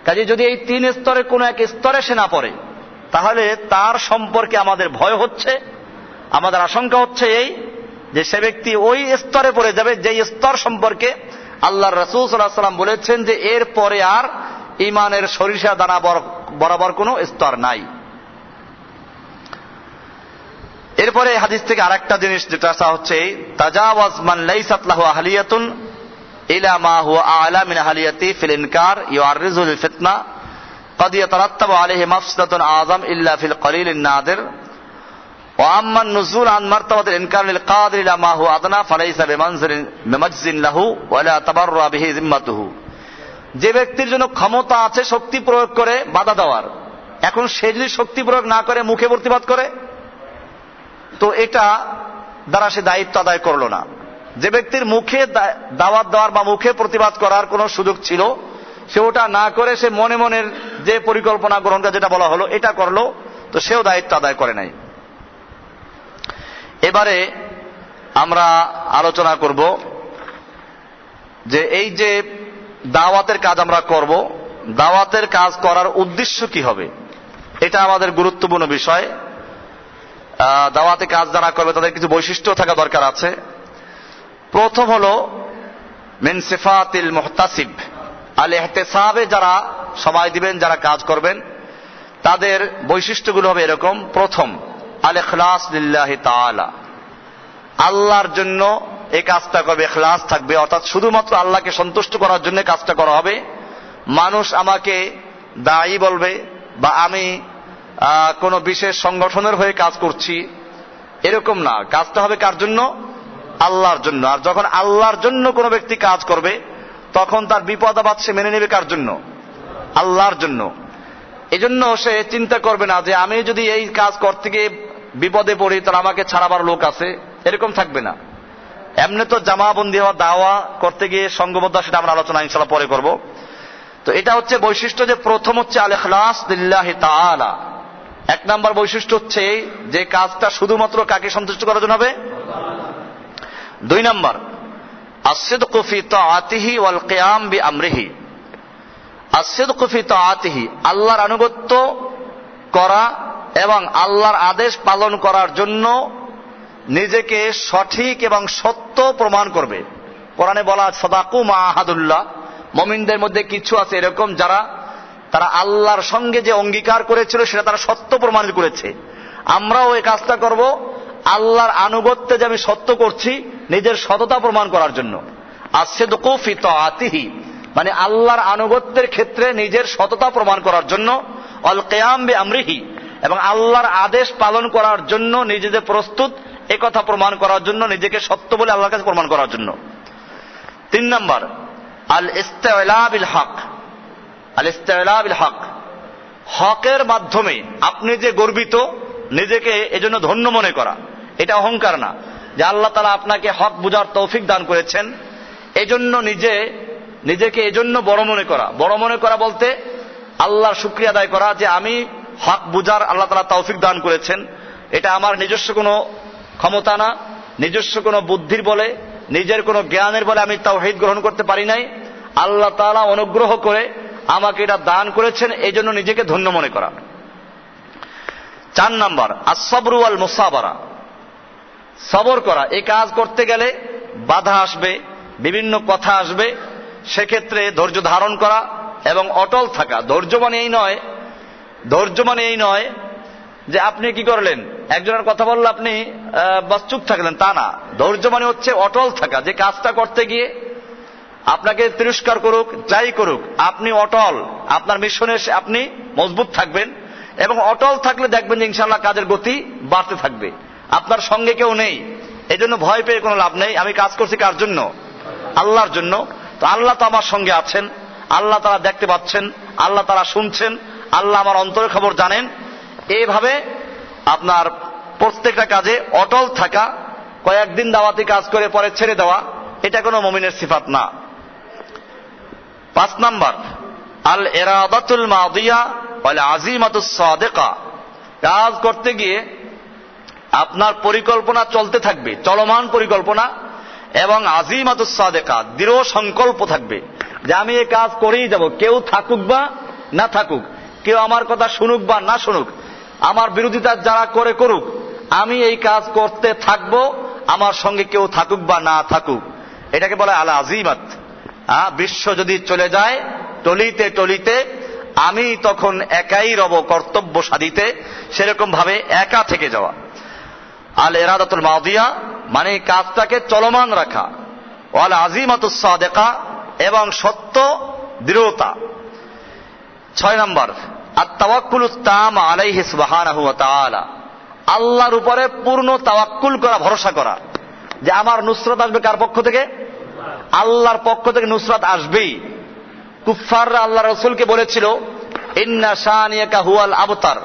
কাজে যদি এই 3 স্তরের কোন এক স্তরে সে না পড়ে, তাহলে তার সম্পর্কে আমাদের ভয় হচ্ছে, আমাদের আশঙ্কা হচ্ছে এই যে সে ব্যক্তি ওই স্তরে পড়ে যাবে যেই স্তর সম্পর্কে আল্লাহর রাসূল সাল্লাল্লাহু আলাইহি ওয়াসাল্লাম বলেছেন যে এর পরে আর ঈমানের সরিষা দানা বরাবর কোনো স্তর নাই। এরপরে হাদিস থেকে আরেকটা জিনিস যেটা আসা হচ্ছে, তাজাওয়াজ মান লাইসাত লাহু আহলিয়াতুন ইলা মা হুয়া আ'লা মিন আহলিয়াতি ফিল ইনকার ইউআররিজু লিল ফিতনা قد يترتب عليه مفسدة أعظم إلا في القليل النادر وأما النزول عن مرتبة الإنكار للقادر إلى ما هو أدنى فليس بمجز له ولا تبرأ به ذمته, যে ব্যক্তির জন্য ক্ষমতা আছে শক্তি প্রয়োগ করে বাধা দেওয়ার, এখন সে যদি শক্তি প্রয়োগ না করে মুখে প্রতিবাদ করে তো এটা দ্বারা সে দায়িত্ব আদায় করলো না। যে ব্যক্তির মুখে দাওয়াত দেওয়ার বা মুখে প্রতিবাদ করার কোনো সুযোগ ছিল সে ওটা না করে সে মনে মনের যে পরিকল্পনা গ্রহণ করে যেটা বলা হলো এটা করলো, তো সেও দায়িত্ব আদায় করে নাই। এবারে আমরা আলোচনা করব যে এই যে দাওয়াতের কাজ আমরা করব, দাওয়াতের কাজ করার উদ্দেশ্য কি হবে, এটা আমাদের গুরুত্বপূর্ণ বিষয়। দাওয়াতে কাজ যারা করবে তাদের কিছু বৈশিষ্ট্য থাকা দরকার আছে। প্রথম হলো মিন সিফাতিল মুহতাসিব, আল ইহতিসাবে যারা সময় দিবেন, যারা কাজ করবেন, তাদের বৈশিষ্ট্যগুলো হবে এরকম। প্রথম, আল ইখলাস লিল্লাহি তাআলা, আল্লাহর জন্য এই কাজটা করবে, ইখলাস থাকবে, অর্থাৎ শুধুমাত্র আল্লাহকে সন্তুষ্ট করার জন্য কাজটা করা হবে। মানুষ আমাকে দায়ী বলবে বা আমি কোনো বিশেষ সংগঠনের হয়ে কাজ করছি, এরকম না। কাজটা হবে কার জন্য? আল্লাহর জন্য। আর যখন আল্লাহর জন্য কোনো ব্যক্তি কাজ করবে, তখন তার বিপদ আপদ সে মেনে নেবে কার জন্য? আল্লাহর জন্য। এজন্য সে চিন্তা করবে না যে আমি যদি এই কাজ করতে গিয়ে বিপদে পড়ি তাহলে আমাকে ছাড়াবার লোক আছে, এরকম থাকবে না। এমনি তো জামাবন্দি হওয়া, দাওয়া করতে গিয়ে সংঘবদ্ধ, সেটা আমরা আলোচনা ইনশাআল্লাহ পরে করব। তো এটা হচ্ছে বৈশিষ্ট্য, যে প্রথম হচ্ছে আল ইখলাস লিল্লাহি তাআলা। এক নাম্বার বৈশিষ্ট্য হচ্ছে যে কাজটা শুধুমাত্র কাকে সন্তুষ্ট করার জন্য হবে? দুই নাম্বার, আস-সিদকু ফি তাআতিহি ওয়াল কিয়াম বিআমরিহি। আস-সিদকু ফি তাআতিহি, আল্লাহর আনুগত্য করা এবং আল্লাহর আদেশ পালন করার জন্য নিজেকে সঠিক এবং সত্য প্রমাণ করবে। কোরআনে বলা সাদাকু মা আহাদুল্লাহ, মুমিনদের মধ্যে কিছু আছে এরকম যারা তারা আল্লাহর সঙ্গে যে অঙ্গীকার করেছিল সেটা তারা সত্য প্রমাণিত করেছে। আমরাও এই কাজটা করব আল্লাহর আনুগত্যে যে আমি সত্য করছি, নিজের সততা প্রমাণ করার জন্য। আস-সিদকু ফি তাআতিহি মানে আল্লাহর আনুগত্যের ক্ষেত্রে নিজের সততা প্রমাণ করার জন্য, আল কিয়াম বিআমরিহি এবং আল্লাহর আদেশ পালন করার জন্য নিজেদের প্রস্তুত, একথা প্রমাণ করার জন্য, নিজেকে সত্য বলে আল্লাহর কাছে প্রমাণ করার জন্য। তিন নাম্বার, আল ইস্তিলা বিল হক। আল ইস্তিলা বিল হক, হকের মাধ্যমে আপনি যে গর্বিত, নিজেকে এজন্য ধন্য মনে করা, এটা অহংকার না। যে আল্লাহ তাআলা আপনাকে হক বুঝার তৌফিক দান করেছেন, এজন্য নিজেকে এজন্য বড় মনে করা। বড় মনে করা বলতে আল্লাহর শুকরিয়া আদায় করা যে আমি হক বুঝার আল্লাহ তাআলা তৌফিক দান করেছেন। এটা আমার নিজস্ব কোনো ক্ষমতা না, নিজস্ব কোনো বুদ্ধির বলে, নিজের কোনো জ্ঞানের বলে আমি তাওহীদ গ্রহণ করতে পারি নাই। আল্লাহ তাআলা অনুগ্রহ করে আমাকে এটা দান করেছেন, এই জন্য নিজেকে ধন্য মনে করা। চার নাম্বার, আস-সাবরু ওয়াল মুসাবারা, সবর করা। এই কাজ করতে গেলে বাধা আসবে, বিভিন্ন কথা আসবে, সেক্ষেত্রে ধৈর্য ধারণ করা এবং অটল থাকা। ধৈর্য মানে এই নয় যে আপনি কি করলেন, একজনের কথা বললে আপনি বাস চুপ থাকলেন, তা না। ধৈর্য মানে হচ্ছে অটল থাকা, যে কাজটা করতে গিয়ে আপনাকে তিরস্কার করুক, যাই করুক, আপনি অটল, আপনার মিশনে আপনি মজবুত থাকবেন। এবং অটল থাকলে দেখবেন যে ইনশাআল্লাহ কাজের গতি বাড়তে থাকবে। আপনার সঙ্গে কেউ নেই, এজন্য ভয় পেয়ে কোনো লাভ নেই। আমি কাজ করছি কার জন্য? আল্লাহর জন্য। তো আল্লাহ তো আমার সঙ্গে আছেন, আল্লাহ তারা দেখতে পাচ্ছেন, আল্লাহ তারা শুনছেন, আল্লাহ আমার অন্তরের খবর জানেন। এইভাবে আপনার প্রত্যেকটা কাজে অটল থাকা, কয়েকদিন দাওয়াতি কাজ করে পরে ছেড়ে দেওয়া, এটা কোনো মুমিনের সিফাত না। পাঁচ নাম্বার, আল ইরাদাতুল মাদিয়া ওয়াল আযিমাতুস সাদিকা, কাজ করতে গিয়ে আপনার পরিকল্পনা চলতে থাকবে, চলমান পরিকল্পনা, এবং আযিমাতুস সাদিকা, দৃঢ় সংকল্প থাকবে যে আমি এই কাজ করেই যাব, কেউ থাকুক বা না থাকুক, কেউ আমার কথা শুনুক বা না শুনুক, আমার বিরোধিতা যারা করে করুক, আমি এই কাজ করতে থাকবো, আমার সঙ্গে কেউ থাকুক বা না থাকুক। এটাকে বলে আল আযিমাত। বিশ্ব যদি চলে যায় টলিতে টলিতে, আমি তখন একাই রব কর্তব্য সাধিতে, সেরকম ভাবে একা থেকে যাওয়া। আল ইরাদাতুল মাদিয়া মানে কাজটাকে চলমান রাখা, ওয়াল আযিমাতুস সাদিকা এবং সত্য দৃঢ়তা। ছয় নম্বর, আত-তাওয়াক্কুলুত তাম আলাইহি সুবহানাহু ওয়া তাআলা, আল্লাহর উপরে পূর্ণ তাওয়াক্কুল করা, ভরসা করা যে আমার নুসরত আসবে কার পক্ষ থেকে? আল্লাহর পক্ষ থেকে নুসরত আসবেই। কুফফাররা আল্লাহ রাসূলকে বলেছিল ইন্না শানিয়াকা হুয়াল আবতার,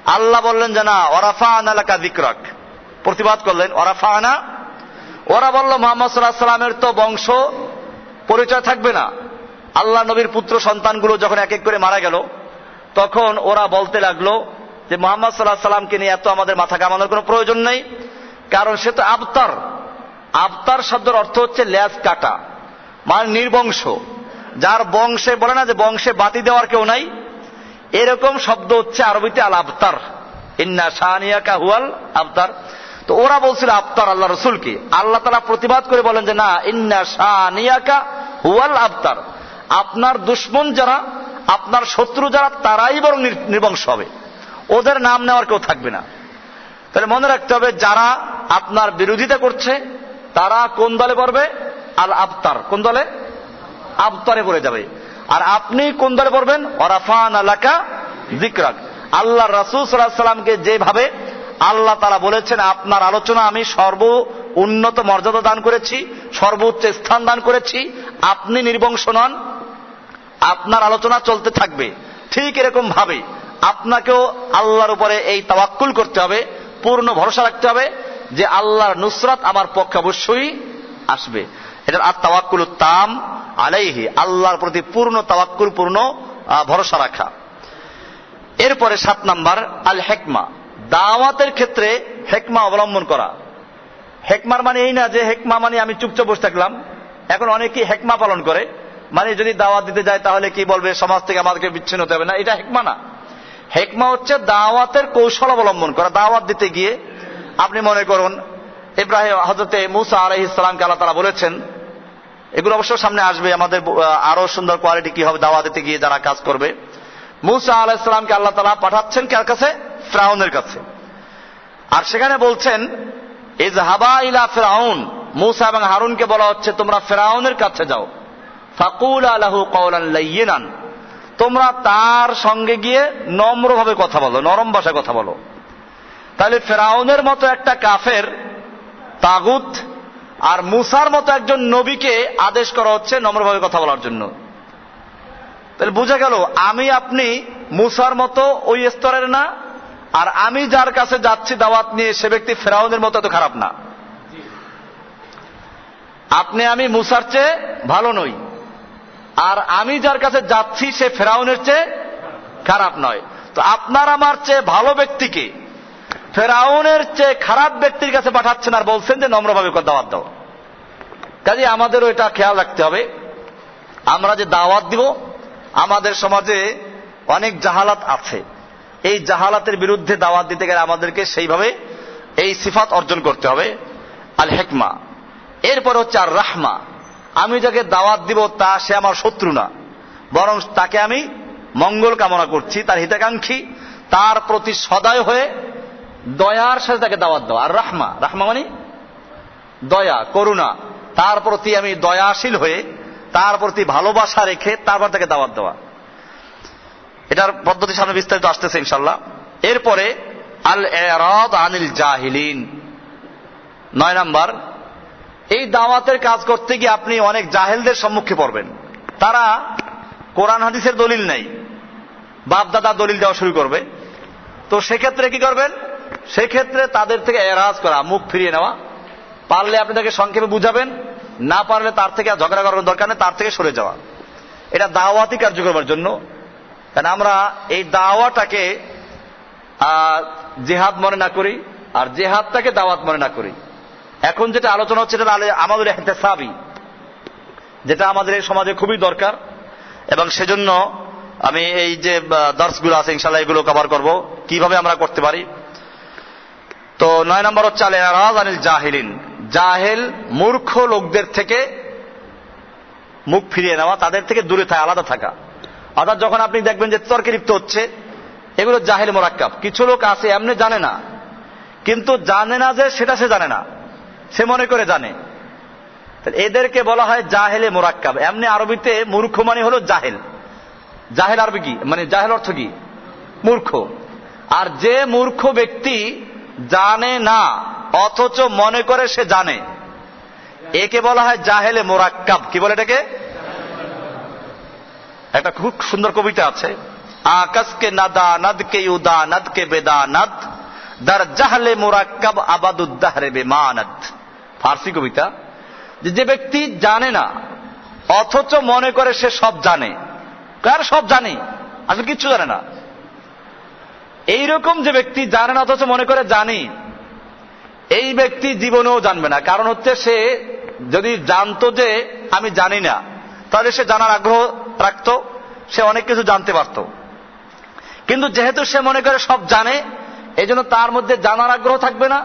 আল্লাহ বললেন যে না, ওয়ারাফা'না লাকা যিকরাক, প্রতিবাদ করলেন ওয়ারাফা'না। ওরা বলল মুহাম্মদ সাল্লাল্লাহু আলাইহি ওয়াসাল্লামের তো বংশ পরিচয় থাকবে না। আল্লাহ নবীর পুত্র সন্তানগুলো যখন এক এক করে মারা গেল, তখন ওরা বলতে লাগলো যে মুহাম্মদ সাল্লাল্লাহু আলাইহি ওয়াসাল্লামকে নিয়ে এত আমাদের মাথা ঘামানোর কোনো প্রয়োজন নেই, কারণ সে তো আবতার। আবতার শব্দের অর্থ হচ্ছে লেজ কাটা, মানে নির্বংশ, যার বংশে বলে না যে বংশে বাতি দেওয়ার কেউ নাই, এরকম শব্দ হচ্ছে আরবিতে আল আবতার। ইন্না শানিয়াকা হুয়াল আবতার। তো ওরা বলছিল আবতার আল্লাহ রসুলকে, আল্লাহ তাআলা প্রতিবাদ করে বলেন যে না, ইন্না শানিয়াকা হুয়াল আবতার, আপনার দুশমন যারা, আপনার শত্রু যারা, তারাই বরং নির্বংশ হবে, ওদের নাম নেওয়ার কেউ থাকবে না। তাহলে মনে রাখতে হবে যারা আপনার বিরোধিতা করছে তারা কোন দলে পড়বে? আল আবতার। কোন দলে? আবতারে পড়ে যাবে। আর আপনি কোন দলে পড়বেন? ওয়ারাফান আলাকা যিকরাক। আল্লাহ রাসূল সাল্লাল্লাহু আলাইহি সাল্লামকে যেভাবে আল্লাহ তাআলা বলেছেন আপনার আলোচনা আমি সর্ব উন্নত মর্যাদা দান করেছি, সর্বোচ্চ স্থান দান করেছি, আপনি নির্বংশ নন, আপনার আলোচনা চলতে থাকবে, ঠিক এরকম ভাবে আপনাকেও আল্লাহর উপরে এই তাওয়াক্কুল করতে হবে, পূর্ণ ভরসা রাখতে হবে যে আল্লাহর নুসরাত আমার পক্ষে অবশ্যই আসবে। এটা আত-তাওয়াক্কুল তাম আলাইহি, আল্লাহর প্রতি পূর্ণ তাওয়াক্কুল, পূর্ণ ভরসা রাখা। এরপরে 7 নাম্বার আল হেকমা, দাওয়াতের ক্ষেত্রে হেকমা অবলম্বন করা। হেকমার মানে এই না যে হেকমা মানে আমি চুপচাপ বসে থাকলাম। এখন অনেকেই হেকমা পালন করে, মানে যদি দাওয়াত দিতে যায় তাহলে কি বলবে, সমাজ থেকে আমাদেরকে বিচ্ছিন্ন হতে হবে, না, এটা হেকমা না। হেকমা হচ্ছে দাওয়াতের কৌশল অবলম্বন করা। দাওয়াত দিতে গিয়ে আপনি মনে করুন ইব্রাহিম, হযরতে মূসা আলাইহিস সালামকে আল্লাহ তাআলা বলেছেন, এগুলো অবশ্য সামনে আসবে, আমাদের আরো সুন্দর কোয়ালিটি কি হবে দাওয়াত দিতে গিয়ে যারা কাজ করবে। মূসা আলাইহিস সালামকে আল্লাহ তাআলা পাঠাচ্ছেন কার কাছে? ফিরআউনের কাছে। আর সেখানে বলছেন ইযহাবা ইলা ফিরআউন, মূসা এবং হারুনকে বলা হচ্ছে তোমরা ফিরআউনের কাছে যাও, ফাকুলা লাহু কওলান লাইয়িনান, তোমরা তার সঙ্গে গিয়ে নম্রভাবে কথা বলো, নরম ভাষায় কথা বলো। তাহলে ফিরআউনের মতো একটা কাফের তাগুত আর মূসার মতো একজন নবীকে আদেশ করা হচ্ছে নম্রভাবে কথা বলার জন্য। তাহলে বোঝা গেল আমি আপনি মূসার মতো ওই স্তরের না, আর আমি যার কাছে যাচ্ছি দাওয়াত নিয়ে সে ব্যক্তি ফিরআউনের মতো এত খারাপ না। আপনি আমি মূসার চেয়ে ভালো নই, আর আমি যার কাছে যাচ্ছি সে ফিরআউনের চেয়ে খারাপ নয়। তো আপনার আমার চেয়ে ভালো ব্যক্তিকে ফিরআউনের চেয়ে খারাপ ব্যক্তির কাছে পাঠাচ্ছেন আর বলছেন যে নম্রভাবে দাওয়াত দাও। কাজে আমাদেরও এটা খেয়াল রাখতে হবে, আমরা যে দাওয়াত দিব, আমাদের সমাজে অনেক জাহালাত আছে, এই জাহালাতের বিরুদ্ধে দাওয়াত দিতে গেলে আমাদেরকে সেইভাবে এই সিফাত অর্জন করতে হবে, আল হিকমা। এরপর হচ্ছে আর রাহমা, আমি যাকে দাওয়াত দিব তা সে আমার শত্রু না, বরং তাকে আমি মঙ্গল কামনা করছি, তার হিতাকাঙ্ক্ষী, তার প্রতি সদয় হয়ে দয়ার সাথে তাকে দাওয়াত দেওয়া। আর রাহমা, রাহমা মানে দয়া, করুণা, তার প্রতি আমি দয়াশীল হয়ে তার প্রতি ভালোবাসা রেখে তারপর তাকে দাওয়াত দেওয়া। এটার পদ্ধতি সামনে বিস্তারিত আসতেছে ইনশাল্লাহ। এরপরে আল ইরাদ আনিল জাহিলিন, 9 নাম্বার, এই দাওয়াতের কাজ করতে গিয়ে আপনি অনেক জাহেলদের সম্মুখে পড়বেন। তারা কোরআন হাদিসের দলিল নেই, বাপ দাদা দলিল দেওয়া শুরু করবে। তো সেক্ষেত্রে কি করবেন? সেক্ষেত্রে তাদের থেকে এরাজ করা, মুখ ফিরিয়ে নেওয়া। পারলে আপনি তাকে সংক্ষেপে বুঝাবেন, না পারলে তার থেকে ঝগড়া করার দরকার নেই, তার থেকে সরে যাওয়া। এটা দাওয়াতি কার্যক্রমের জন্য। কারণ আমরা এই দাওয়াটাকে জিহাদ মনে না করি, আর জিহাদটাকে দাওয়াত মনে না করি। এখন যেটা আলোচনা হচ্ছে এটা আমাদের ইহতিসাবি, যেটা আমাদের এই সমাজে খুবই দরকার, এবং সেজন্য আমি এই যে দর্শগুলো আছে ইনশাআল্লাহ এগুলো কভার করব কিভাবে আমরা করতে পারি। তো 9 নম্বর হচ্ছে আল ইরাদ আনিল জাহিলিন, জাহেল মূর্খ লোকদের থেকে মুখ ফিরিয়ে নেওয়া, তাদের থেকে দূরে থাকা, আলাদা থাকা। অর্থাৎ যখন আপনি দেখবেন যে তর্কে লিপ্ত হচ্ছে, এগুলো জাহেল মোরাক্কাব। কিছু লোক আছে এমনি জানে না, কিন্তু জানে না যে সেটা সে জানে না, সে মনে করে জানে, এদেরকে বলা হয় জাহেলে মোরাক্কাব। এমনি আরবিতে মূর্খ মানে হলো জাহেল। জাহেল আরবি কি মানে, জাহেল অর্থ কি? মূর্খ। আর যে মূর্খ ব্যক্তি জানে না অথচ মনে করে সে জানে, একে বলা হয় জাহেলে মোরাক্কাব। কি বলে এটাকে? একটা খুব সুন্দর কবিতা আছে, আকাশকে নাদা নাদকে ইউদা নাদকে বেদা নাদ দার জাহলে মোরাক্কাব আবাদুদ্দাহরে বেমানাত। ফার্সি কবিতা। যে ব্যক্তি জানে না অথচ মনে করে সে সব জানে, কার সব জানে, আসলে কিচ্ছু জানে না। এইরকম যে ব্যক্তি জানে না অথচ মনে করে জানি, এই ব্যক্তি জীবনেও জানবে না। কারণ হচ্ছে সে যদি জানতো যে আমি জানি না, তাহলে সে জানার আগ্রহ রাখতো, সে অনেক কিছু জানতে পারত। কিন্তু যেহেতু সে মনে করে সব জানে, এই জন্য তার মধ্যে জানার আগ্রহ থাকবে না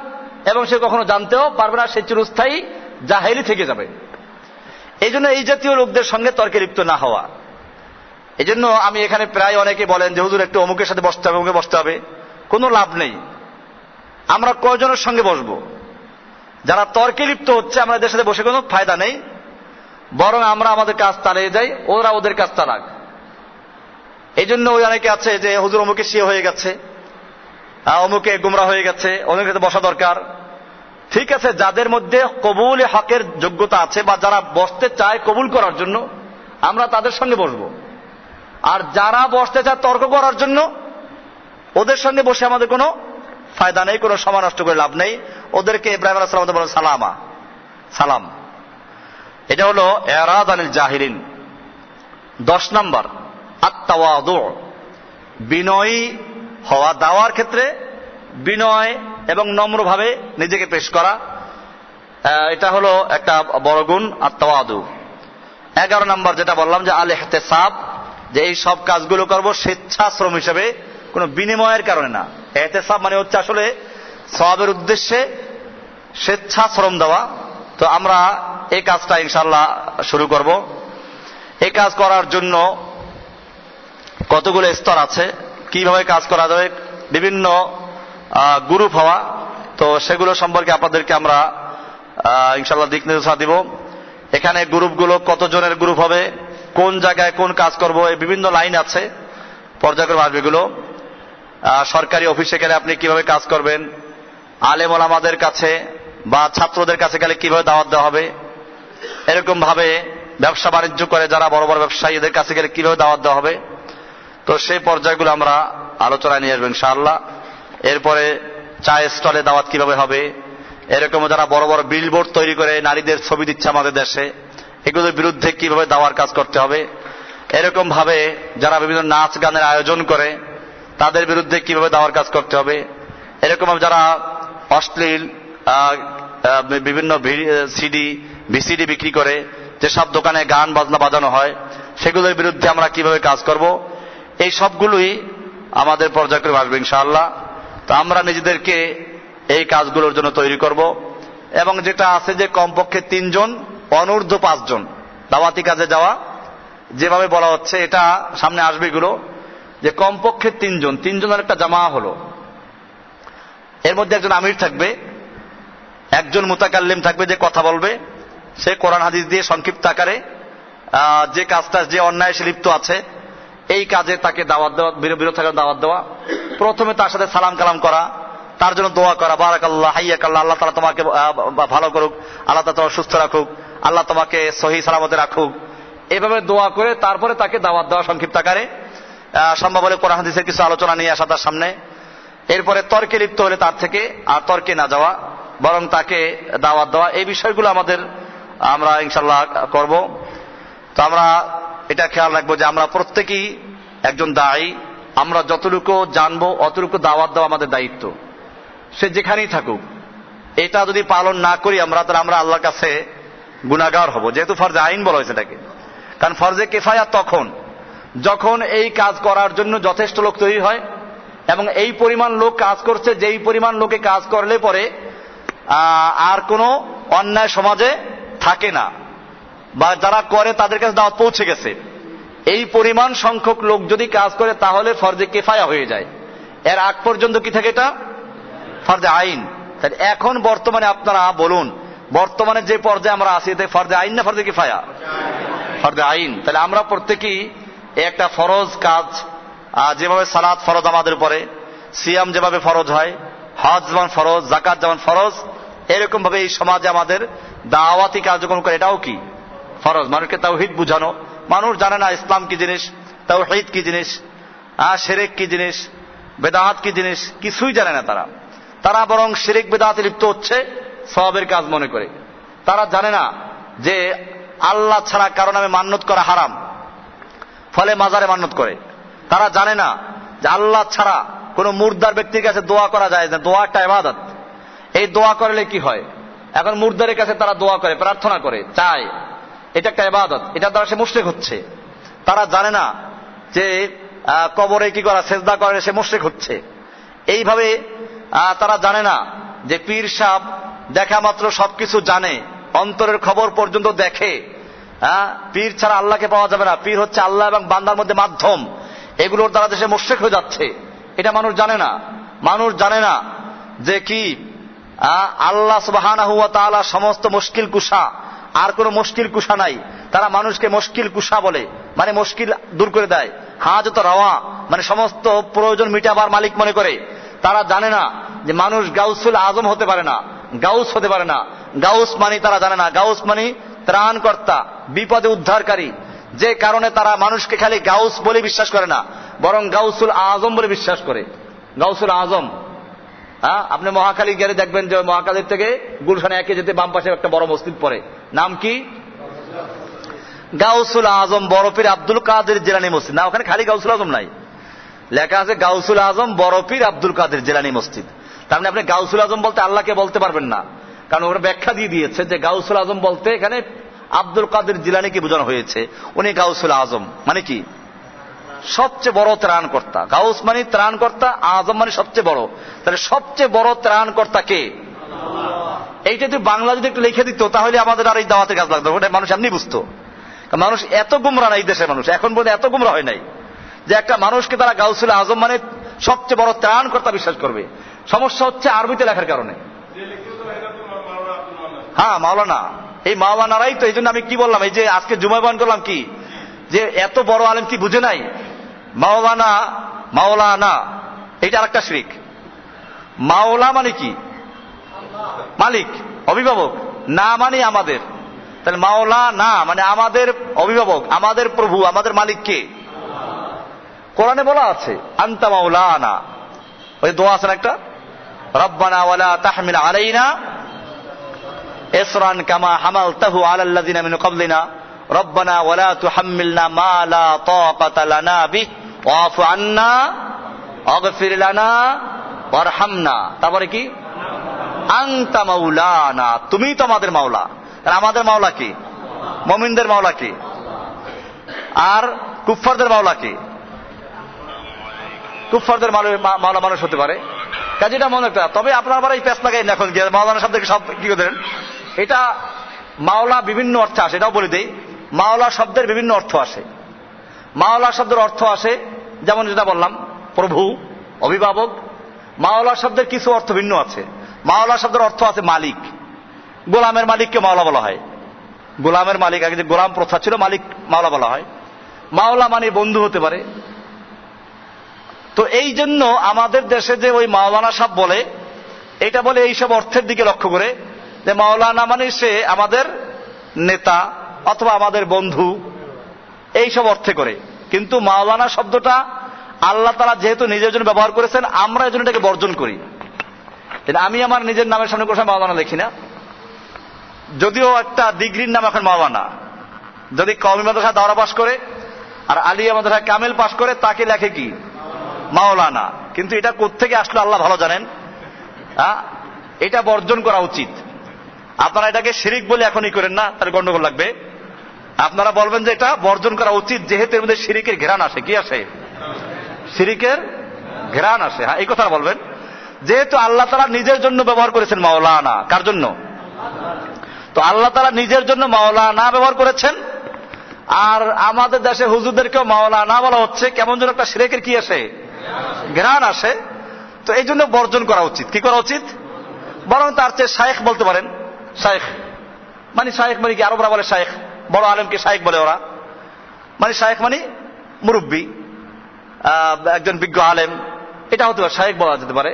এবং সে কখনো জানতেও পারবে না, সে চিরস্থায়ী জাহেলি থেকে যাবে। এই জন্য এই জাতীয় লোকদের সঙ্গে তর্কে লিপ্ত না হওয়া। এই জন্য আমি এখানে প্রায় অনেকে বলেন যে হুজুর একটু অমুকের সাথে বসতে হবে, অমুকে বসতে হবে। কোনো লাভ নেই। আমরা কয়জনের সঙ্গে বসবো? যারা তর্কে লিপ্ত হচ্ছে, আমরা এদের সাথে বসে কোনো ফায়দা নেই, বরং আমরা আমাদের কাজ চালিয়ে যাই, ওরা ওদের কাজ চালাক। এই জন্য ওই অনেকে আছে যে হুজুর অমুকে শিয়া হয়ে গেছে, অমুকে গুমরা হয়ে গেছে, অমুকের সাথে বসা দরকার। ঠিক আছে, যাদের মধ্যে কবুল হকের যোগ্যতা আছে বা যারা বসতে চায় কবুল করার জন্য, আমরা তাদের সঙ্গে বসবো। আর যারা বসতে চায় তর্ক করার জন্য, ওদের সঙ্গে বসে আমাদের কোনো ফায়দা নেই, কোনো সময় নষ্ট করে লাভ নেই। ওদেরকে ইব্রাহিম আলাইহিস সালাম বলেন সালামা, সালাম। এটা হলো এরাদ আনিল জাহিলিন। 10 নম্বর আত-তাওয়াদু, বিনয়ী হওয়া। দাওয়ার ক্ষেত্রে বিনয় এবং নম্রভাবে নিজেকে পেশ করা, এটা হলো একটা বড় গুণ, আত-তাওয়াদু। 11 নম্বর যেটা বললাম যে আল ইহতিসাব, যে এই সব কাজগুলো করব স্বেচ্ছাশ্রম হিসেবে, কোনো বিনিময়ের কারণে না। ইহতিসাব মানে হচ্ছে আসলে সওয়াবের উদ্দেশ্যে স্বেচ্ছাশ্রম দেওয়া। তো আমরা এই কাজটা ইনশাআল্লাহ শুরু করব। এই কাজ করার জন্য কতগুলো স্তর আছে, কিভাবে কাজ করা যাবে, বিভিন্ন গ্রুপ হওয়া। তো সেগুলো সম্পর্কে আপনাদেরকে আমরা ইনশাআল্লাহ দিক নির্দেশনা দিব। এখানে গ্রুপগুলো কতজনের গ্রুপ হবে, কোন জায়গায় কোন কাজ করব, এই বিভিন্ন লাইন আছে, পর্যায়ক্রমে আসবে এগুলো। সরকারি অফিসে গেলে আপনি কিভাবে কাজ করবেন, আলেম ওলামাদের কাছে বা ছাত্রদের কাছে গেলে কিভাবে দাওয়াত দেওয়া হবে, এরকম ভাবে ব্যবসা বাণিজ্য করে যারা বড় বড় ব্যবসায়ী, এদের কাছে গেলে কিভাবে দাওয়াত দেওয়া হবে। তো সেই পর্যায়গুলো আমরা আলোচনায় নিয়ে আসবো ইনশাআল্লাহ। এরপরে চায়ের স্টলে দাওয়াত কিভাবে হবে, এরকম যারা বড় বড় বিলবোর্ড তৈরি করে নারীদের ছবি দিচ্ছে আমাদের দেশে, এগুলোর বিরুদ্ধে কিভাবে দাওয়ার কাজ করতে হবে। এরকম ভাবে যারা বিভিন্ন নাচ গানের আয়োজন করে, তাদের বিরুদ্ধে কিভাবে দাওয়ার কাজ করতে হবে। এরকম যারা অশ্লীল বিভিন্ন সিডি ভিসিডি বিক্রি করে, যেসব দোকানে গান বাজনা বাজানো হয়, সেগুলোর বিরুদ্ধে আমরা কিভাবে কাজ করব। এই সবগুলোই আমাদের পর্যায়ক্রমে আসবে ইনশাআল্লাহ। তো আমরা নিজেদেরকে এই কাজগুলোর জন্য তৈরি করব। এবং যেটা আছে যে কমপক্ষে 3 জন, অনূর্ধ্ব 5 জন দাওয়াতি কাজে যাওয়া, যেভাবে বলা হচ্ছে এটা সামনে আসবে এগুলো, যে কমপক্ষে 3 জন, 3 জনের একটা জামা হলো। এর মধ্যে একজন আমির থাকবে, একজন মুতাকাল্লিম থাকবে যে কথা বলবে, সে কোরআন হাদিস দিয়ে সংক্ষিপ্ত আকারে যে কাজটা, যে অন্যায় সে লিপ্ত আছে, এই কাজে তাকে দাওয়াত দেওয়া, বিরত থাকার দাওয়াত দেওয়া। প্রথমে তার সাথে সালাম কালাম করা, তার জন্য দোয়া করা, বারাকাল্লাহ, হাইয়াকাল্লাহ, আল্লাহ তাআলা তোমাকে ভালো করুক, আল্লাহ তাআলা তোমাকে সুস্থ রাখুক, আল্লাহ তোমাকে সহি সালামতে রাখুক, এভাবে দোয়া করে তারপরে তাকে দাওয়াত দেওয়া সংক্ষিপ্ত আকারে। সম্ভব হলে কোরআন হাদিসের কিছু আলোচনা নিয়ে আসা তার সামনে। এরপরে তর্কে লিপ্ত হলে তার থেকে আর তর্কে না যাওয়া, বরং তাকে দাওয়াত দেওয়া। এই বিষয়গুলো আমরা ইনশাআল্লাহ করব। তো আমরা এটা খেয়াল রাখবো যে আমরা প্রত্যেকেই একজন দায়ী। আমরা যতটুকু জানবো অতটুকু দাওয়াত দেওয়া আমাদের দায়িত্ব, সে যেখানেই থাকুক। এটা যদি পালন না করি আমরা, তাহলে আমরা আল্লাহর কাছে গুনাহগার হব, যেহেতু ফরজে আইন বলা হয়েছে এটাকে। কারণ ফরজে কিফায়া তখন যখন এই কাজ করার জন্য যথেষ্ট লোক তৈরি হয় এবং এই পরিমাণ লোক কাজ করছে, যেই পরিমাণ লোকে কাজ করলে পরে আর কোনো অন্যায় সমাজে থাকে না, বা যারা করে তাদের কাছে দাওয়াত পৌঁছে গেছে, এই পরিমাণ সংখ্যক লোক যদি কাজ করে তাহলে ফরজে কিফায়া হয়ে যায়। এর আগ পর্যন্ত কি থাকে? এটা ফরজে আইন। তাহলে এখন বর্তমানে আপনারা বলুন, বর্তমানে যে পর্যায়ে আমরা আছি, এতে ফরজে আইন না ফরজে কিফায়া? ফরজে আইন। তাহলে আমরা প্রত্যেকেই একটা ফরজ কাজ, যেভাবে সালাত ফরজ আমাদের উপরে, সিয়াম যেভাবে ফরজ হয়, হজ যেমন ফরজ, যাকাত যেমন ফরজ, এরকম ভাবে এই সমাজে আমাদের দাওয়াতি কার্যক্রম করে, এটাও কি ফরজ। মানুষকে তাওহীদ বুঝানো। মানুষ জানে না ইসলাম কি জিনিস, তাওহীদ কি জিনিস, শিরক কি জিনিস, বেদাত কি জিনিস, কিছুই জানে না তারা বরং শিরক বেদাতে লিপ্ত হচ্ছে সওয়াবের কাজ মনে করে। তারা জানে না যে আল্লাহ ছাড়া কারো নামে মান্যত করা হারাম, ফলে মাজারে মান্যত করে। তারা জানে না যে আল্লাহ ছাড়া কোন মুর্দার ব্যক্তির কাছে দোয়া করা যায় না, দোয়া একটা ইবাদত। এই দোয়া করলে কি হয়? এখন মুর্দারের কাছে তারা দোয়া করে, প্রার্থনা করে, চায়, এটা একটা ইবাদত, এটা দ্বারা সে মুশরিক হচ্ছে। তারা জানে না যে কবরে কি করা, সেজদা করে সে মুশরিক হচ্ছে। এইভাবে তারা জানে না যে পীর সাহেব দেখা মাত্র সবকিছু জানে, অন্তরের খবর পর্যন্ত দেখে। পীর ছাড়া আল্লাহকে পাওয়া যাবে না, পীর হচ্ছে আল্লাহ এবং বান্দার মধ্যে মাধ্যম। এগুলোর দ্বারা দেশে মুশরিক হয়ে যাচ্ছে, এটা মানুষ জানে না। মানুষ জানে না যে কি আল্লাহ সুবহানাহু ওয়া তাআলা সমস্ত মুশকিল কুশা, আর কোনো মুশকিল কুশা নাই। তারা মানুষকে মুশকিল কুশা বলে, মানে মুশকিল দূর করে দেয়। হাজত রাওয়া মানে সমস্ত প্রয়োজন মিটাবার মালিক মনে করে। তারা জানে না যে মানুষ গাউসুল আজম হতে পারে না, গাউস হতে পারে না। গাউস মানে তারা জানে না, গাউস মানে ত্রাণকর্তা, বিপদে উদ্ধারকারী। যে কারণে তারা মানুষকে খালি গাউস বলে বিশ্বাস করে না, বরং গাউসুল আজম বলে বিশ্বাস করে। গাউসুল আজম, আপনি মহাখালী গেলে দেখবেন যে মহাখালীর থেকে গুলশানে একে যেতে বাম পাশে একটা বড় মসজিদ পড়ে, নাম কি? গাউসুল আজম বড়পীর আব্দুল কাদের জিলানী মসজিদ। না, ওখানে খালি গাউসুল আজম নাই, লেখা আছে গাউসুল আজম বড়পীর আব্দুল কাদের জিলানী মসজিদ। তার মানে আপনি গাউসুল আজম বলতে আল্লাহকে বলতে পারবেন না, কারণ ওরা ব্যাখ্যা দিয়ে দিয়েছে যে গাউসুল আজম বলতে এখানে আব্দুল কাদের জিলানীকে বোঝানো হয়েছে। উনি গাউসুল আজম মানে কি? সবচেয়ে বড় ত্রাণকর্তা। গাউস মানে ত্রাণকর্তা, আজম মানে সবচেয়ে বড়। তাহলে সবচেয়ে বড় ত্রাণকর্তা কে? এইটা যদি বাংলা যদি একটু লিখে দিত তাহলে আমাদের আর এই দাওয়াতের কাজ লাগতো, ওটা মানুষ এমনি বুঝতো। মানুষ এত গুমরা নাই, দেশের মানুষ এখন পর্যন্ত এত গুমরা হয় নাই যে একটা মানুষকে তারা গাউসুল আজম মানে সবচেয়ে বড় ত্রাণকর্তা বিশ্বাস করবে। সমস্যা হচ্ছে আরবিতে লেখার কারণে। হ্যাঁ, মাওলানা, এই মাওলানারাই তো। এই জন্য আমি কি বললাম, এই যে আজকে জুমায় বয়ান করলাম কি, যে এত বড় আলেম কি বুঝে নাই? মাওলানা, মাওলানা এটা আরেকটা শিরক। মাওলা মানে কি? মালিক, অভিভাবক। না মানে আমাদের। তাহলে মাওলা না মানে আমাদের অভিভাবক, আমাদের প্রভু, আমাদের মালিক কে? কোরআনে বলা আছে আনতা মাওলানা। ওই দোয়া আছে না একটা, রব্বানা ওয়ালা তাহমিল আলাইনা ইসরান কামা হামালতাহু আলাল্লাযিনা মিন ক্বাবলিনা রব্বানা ওয়ালা তুহাম্মিলনা মা লা তাকাতা লানা বিহি ওয়াফু আন্না ওয়াগফির লানা ওয়ারহামনা। তারপরে কি? আনতা মাওলানা, তুমি তো আমাদের মাওলা। আমাদের মাওলা কি? মুমিনদের মাওলা কি? আর কুফফারদের মাওলা কি? কুফফারদের মাওলা মানুষ হতে পারে, কাজেটা মনে একটা। তবে আপনার আবার এই পেশ লাগাই এখন গিয়ে মাওলানা শব্দকে সব কি করে দেন। এটা মাওলা বিভিন্ন অর্থে আসে, এটাও বলে দেই। মাওলা শব্দের বিভিন্ন অর্থ আসে। মাওলা শব্দের অর্থ আসে যেমন যেটা বললাম, প্রভু, অভিভাবক। মাওলা শব্দের কিছু অর্থ ভিন্ন আছে। মাওলা শব্দের অর্থ আছে মালিক। গোলামের মালিককে মাওলা বলা হয়। গোলামের মালিক, আগে যে গোলাম প্রথা ছিল, মালিক মাওলা বলা হয়। মাওলা মানে বন্ধু হতে পারে। তো এই জন্য আমাদের দেশে যে ওই মাওলানা সাহেব বলে, এটা বলে এইসব অর্থের দিকে লক্ষ্য করে যে মাওলানা মানে সে আমাদের নেতা অথবা আমাদের বন্ধু, এইসব অর্থে করে। কিন্তু মাওলানা শব্দটা আল্লাহ তাআলা যেহেতু নিজের জন্য ব্যবহার করেছেন, আমরা এই জন্য এটাকে বর্জন করি। আমি আমার নিজের নামের সামনে কোনো মাওলানা লিখি না, যদিও একটা ডিগ্রির নাম এখন মাওলানা। যদি কওমি মাদ্রাসা দাওরা পাশ করে আর আলিয়া মাদ্রাসা কামেল পাশ করে, তাকে লেখে কি? মাওলানা। কিন্তু এটা কোত্থেকে আসলো আল্লাহ ভালো জানেন। এটা বর্জন করা উচিত। আপনারা এটাকে শিরিক বলে এখনই করেন না, তার গন্ডগোল লাগবে। আপনারা বলবেন যে এটা বর্জন করা উচিত, যেহেতু এর মধ্যে শিরিকের ঘেরান আসে। কি আসে? শিরিকের ঘেরান আসে। হ্যাঁ, এই কথা বলবেন। যেহেতু আল্লাহ তাআলা নিজের জন্য ব্যবহার করেছেন মাওলানা। কার জন্য? তো আল্লাহ তাআলা নিজের জন্য মাওলানা ব্যবহার করেছেন, আর আমাদের দেশে হুজুরদেরকেও মাওলানা বলা হচ্ছে। কেমন যেন একটা শিরিকের কি আসে? ঘেরান আসে। তো এই জন্য বর্জন করা উচিত। কি করা উচিত? বরং তার চেয়ে শায়েখ বলতে পারেন। শায়েখ মানে কি? আরবরা বলে শায়েখ, বড় আলেমকে শায়েখ বলে ওরা। মানে শায়েখ মানে মুরব্বী, একজন বিজ্ঞ আলেম, এটা হতে পারে, শায়েখ বলা যেতে পারে।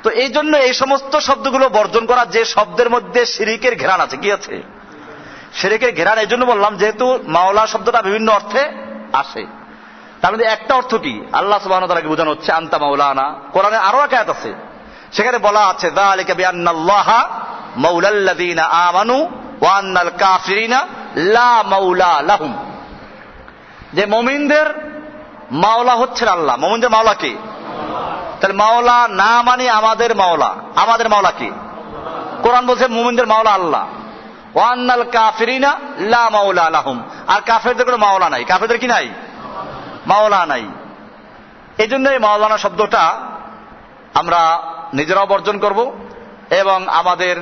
তো এই জন্য এই সমস্ত শব্দগুলো বর্জন করা, যে শব্দের মধ্যে শিরিকের ঘেরান আছে। কি আছে? শিরিকের ঘেরান। এই জন্য বললাম যেহেতু মাওলা শব্দটা বিভিন্ন অর্থে আসে, তার মধ্যে একটা অর্থ কি? আল্লাহ সুবহানাহু ওয়া তাআলাকে বোঝানো হচ্ছে আনতা মাওলানা। কোরআনে আরো এক আয়াত আছে, সেখানে বলা আছে যালিকা বিআন্নাল্লাহা মাওলাল্লাযীনা আমানু ওয়া আন্নাল কাফিরিনা লা মাওলা লাহুম। যে মুমিনদের মাওলা হচ্ছেন আল্লাহ। মুমিনদের মাওলা কি? তাহলে মাওলা না মানে আমাদের মাওলা। আমাদের মাওলা কি? কোরআন বলছে মুমিনদের মাওলা আল্লাহ। ওয়ান্নাল কাফিরিনা লা মাওলা লাহুম, আর কাফেরদের কোনো মাওলা নাই। কাফেরদের কি নাই? মাওলা নাই। এই জন্য এই মাওলানা শব্দটা আমরা নিজেরাও বর্জন করব এবং আমাদের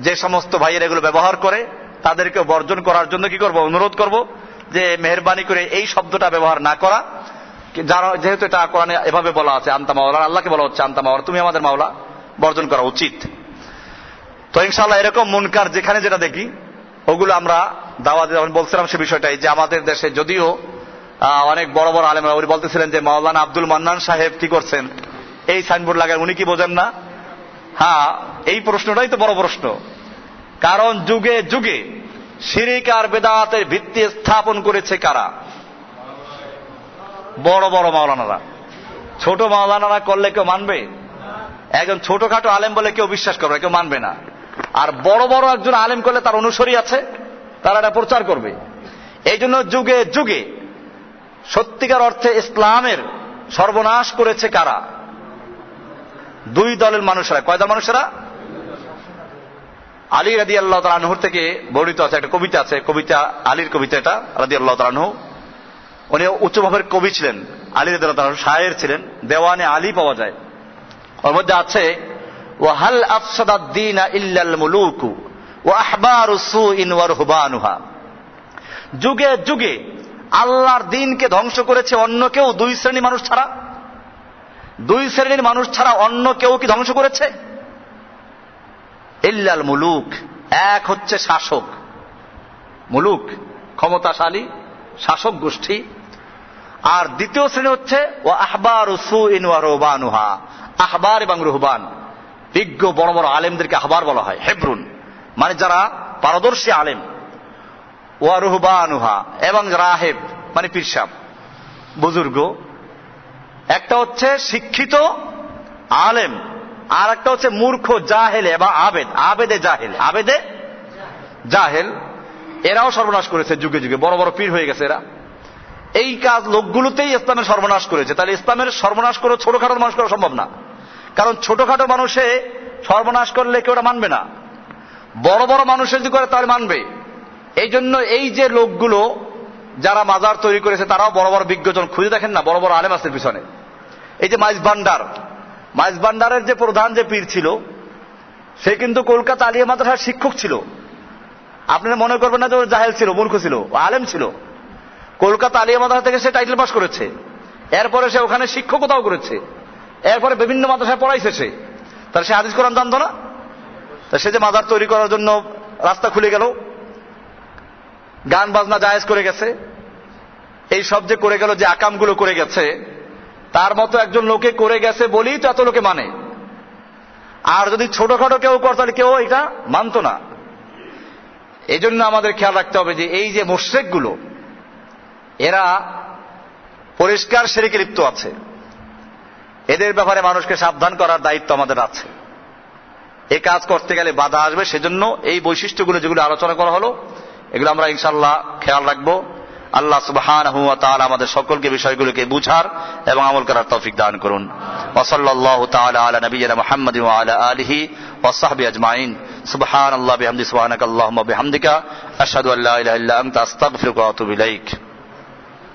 যে সমস্ত ভাইয়ের এগুলো ব্যবহার করে তাদেরকে বর্জন করার জন্য কি করব? অনুরোধ করব যে মেহেরবানি করে এই শব্দটা ব্যবহার না করা। যারা যেহেতু এটা কোরআনে এভাবে বলা আছে আনতা মাওলা, আল্লাহকে বলা হচ্ছে আনতা মাওলা, তুমি আমাদের মাওলা, বর্জন করা উচিত। তো ইনশাআল্লাহ এরকম মুনকার যেখানে যেটা দেখি ওগুলো আমরা দাওয়াতে যখন বলছিলাম সে বিষয়টাই, যে আমাদের দেশে যদিও অনেক বড় বড় আলেমরা উনি বলতেছিলেন যে মাওলানা আব্দুল মান্নান সাহেব কি করছেন, এই সাইনবোর্ড লাগায়, উনি কি বোঝেন না? হ্যাঁ, এই প্রশ্নটাই তো বড় প্রশ্ন। কারণ যুগে যুগে শিরিক আর বেদাতের ভিত্তি স্থাপন করেছে কারা? বড় বড় মাওলানারা। ছোট মাওলানারা করলে কেউ মানবে? একজন ছোটখাটো আলেম বলে কেউ বিশ্বাস করবে, কেউ মানবে না। আর বড় বড় একজন আলেম করলে তার অনুসারী আছে, তারা এটা প্রচার করবে। এই জন্য যুগে যুগে সত্যিকার অর্থে ইসলামের সর্বনাশ করেছে কারা? দুই দলের মানুষেরা। কয় দল মানুষেরা? আলী রাদিয়াল্লাহু তাআলা আনহু থেকে বর্ণিত আছে একটা কবিতা আছে, কবিতা আলীর কবিতা, এটা রাদিয়াল্লাহু তাআলা আনহু। উনি উচ্চভাবের কবি ছিলেন, আলী রাদিয়াল্লাহু তাআলা আনহু শায়ের ছিলেন, দেওয়ানে আলী পাওয়া যায়। ওর মধ্যে আছে ওয়া হাল আফসাদাদ দীনা ইল্লাল মুলুকু ওয়া আহবারু সুইন ওয়া রুহবানুহা। যুগে যুগে আল্লাহর দ্বীনকে ধ্বংস করেছে অন্য কেউ দুই শ্রেণীর মানুষ ছাড়া? দুই শ্রেণীর মানুষ ছাড়া অন্য কেউ কি ধ্বংস করেছে? ইল্লাল মুলুক, এক হচ্ছে শাসক, মুলুক ক্ষমতাশালী শাসক গোষ্ঠী, আর দ্বিতীয় শ্রেণী হচ্ছে ও আহবারু সুইন ওয়া রুহবানুহা, আহবার এবং রুহবান। বিজ্ঞ বড় বড় আলেমদেরকে আহবার বলা হয়, হেব্রুন মানে যারা পারদর্শী আলেম, ওয়া রুহবানুহা এবং রাহেব মানে পীরসাব বুজুর্গ। একটা হচ্ছে শিক্ষিত আলেম, আর একটা হচ্ছে মূর্খ জাহেলে বা আবেদ, আবেদে জাহেল, আবেদে জাহেল। এরাও সর্বনাশ করেছে যুগে যুগে, বড় বড় পীর হয়ে গেছে এরা। এই কাজ লোকগুলোতেই ইসলামের সর্বনাশ করেছে। তাহলে ইসলামের সর্বনাশ করে ছোটখাটো মানুষ করা সম্ভব না, কারণ ছোটখাটো মানুষে সর্বনাশ করলে কেউ ওটা মানবে না। বড় বড় মানুষের যদি করে তাহলে মানবে। এই জন্য এই যে লোকগুলো যারা মাজার তৈরি করেছে তারাও বড় বড় বিজ্ঞজন, খুঁজে দেখেন না বড় বড় আলেম আছে পিছনে। এই যে মাইজ ভান্ডার, মাইজ ভান্ডারের যে প্রধান যে পীর ছিল সে কিন্তু কলকাতা আলিয়া মাদ্রাসার শিক্ষক ছিল। আপনারা মনে করবেন না যে ও জাহেল ছিল, মূর্খ ছিল, ও আলেম ছিল। কলকাতা আলিয়া মাদ্রাসা থেকে সে টাইটেল পাস করেছে, এরপরে সে ওখানে শিক্ষকতাও করেছে, এরপরে বিভিন্ন মাদ্রাসায় পড়াইছে সে। তাহলে সে হাদিস কোরআন জানতো না? তা সে যে মাজার তৈরি করার জন্য রাস্তা খুলে গেল, গান বাজনা জায়েজ করে গেছে, এই সব যে করে গেল, যে আকামগুলো করে গেছে, তার মতো একজন লোকে করে গেছে বলেই তো এত লোকে মানে। আর যদি ছোটখাটো কেউ করত তাহলে কেউ এটা মানত না। এই জন্য আমাদের খেয়াল রাখতে হবে যে এই যে মুশরিকগুলো এরা পরিষ্কার শিরকে লিপ্ত আছে, এদের ব্যাপারে মানুষকে সাবধান করার দায়িত্ব আমাদের আছে। এই কাজ করতে গেলে বাধা আসবে, সেজন্য এই বৈশিষ্ট্যগুলো যেগুলো আলোচনা করা হলো এগুলো আমরা ইনশাআল্লাহ খেয়াল রাখবো। আল্লাহ সুবহানাহু ওয়া তাআলা আমাদের সকলকে বিষয়গুলোকে বুঝার এবং আমল করার তৌফিক দান করুন। ওয়া সাল্লাল্লাহু তাআলা আলা নবিয়িনা মুহাম্মাদিন ওয়া আলা আলিহি ওয়া সাহবিহি আজমাইন। সুবহানাল্লাহি বিহামদিহি সুবহানাকাল্লাহুম্মা বিহামদিকা আশহাদু আল্লা ইলাহা ইল্লা আনতা আস্তাগফিরুকা ওয়া আতুবু ইলাইক।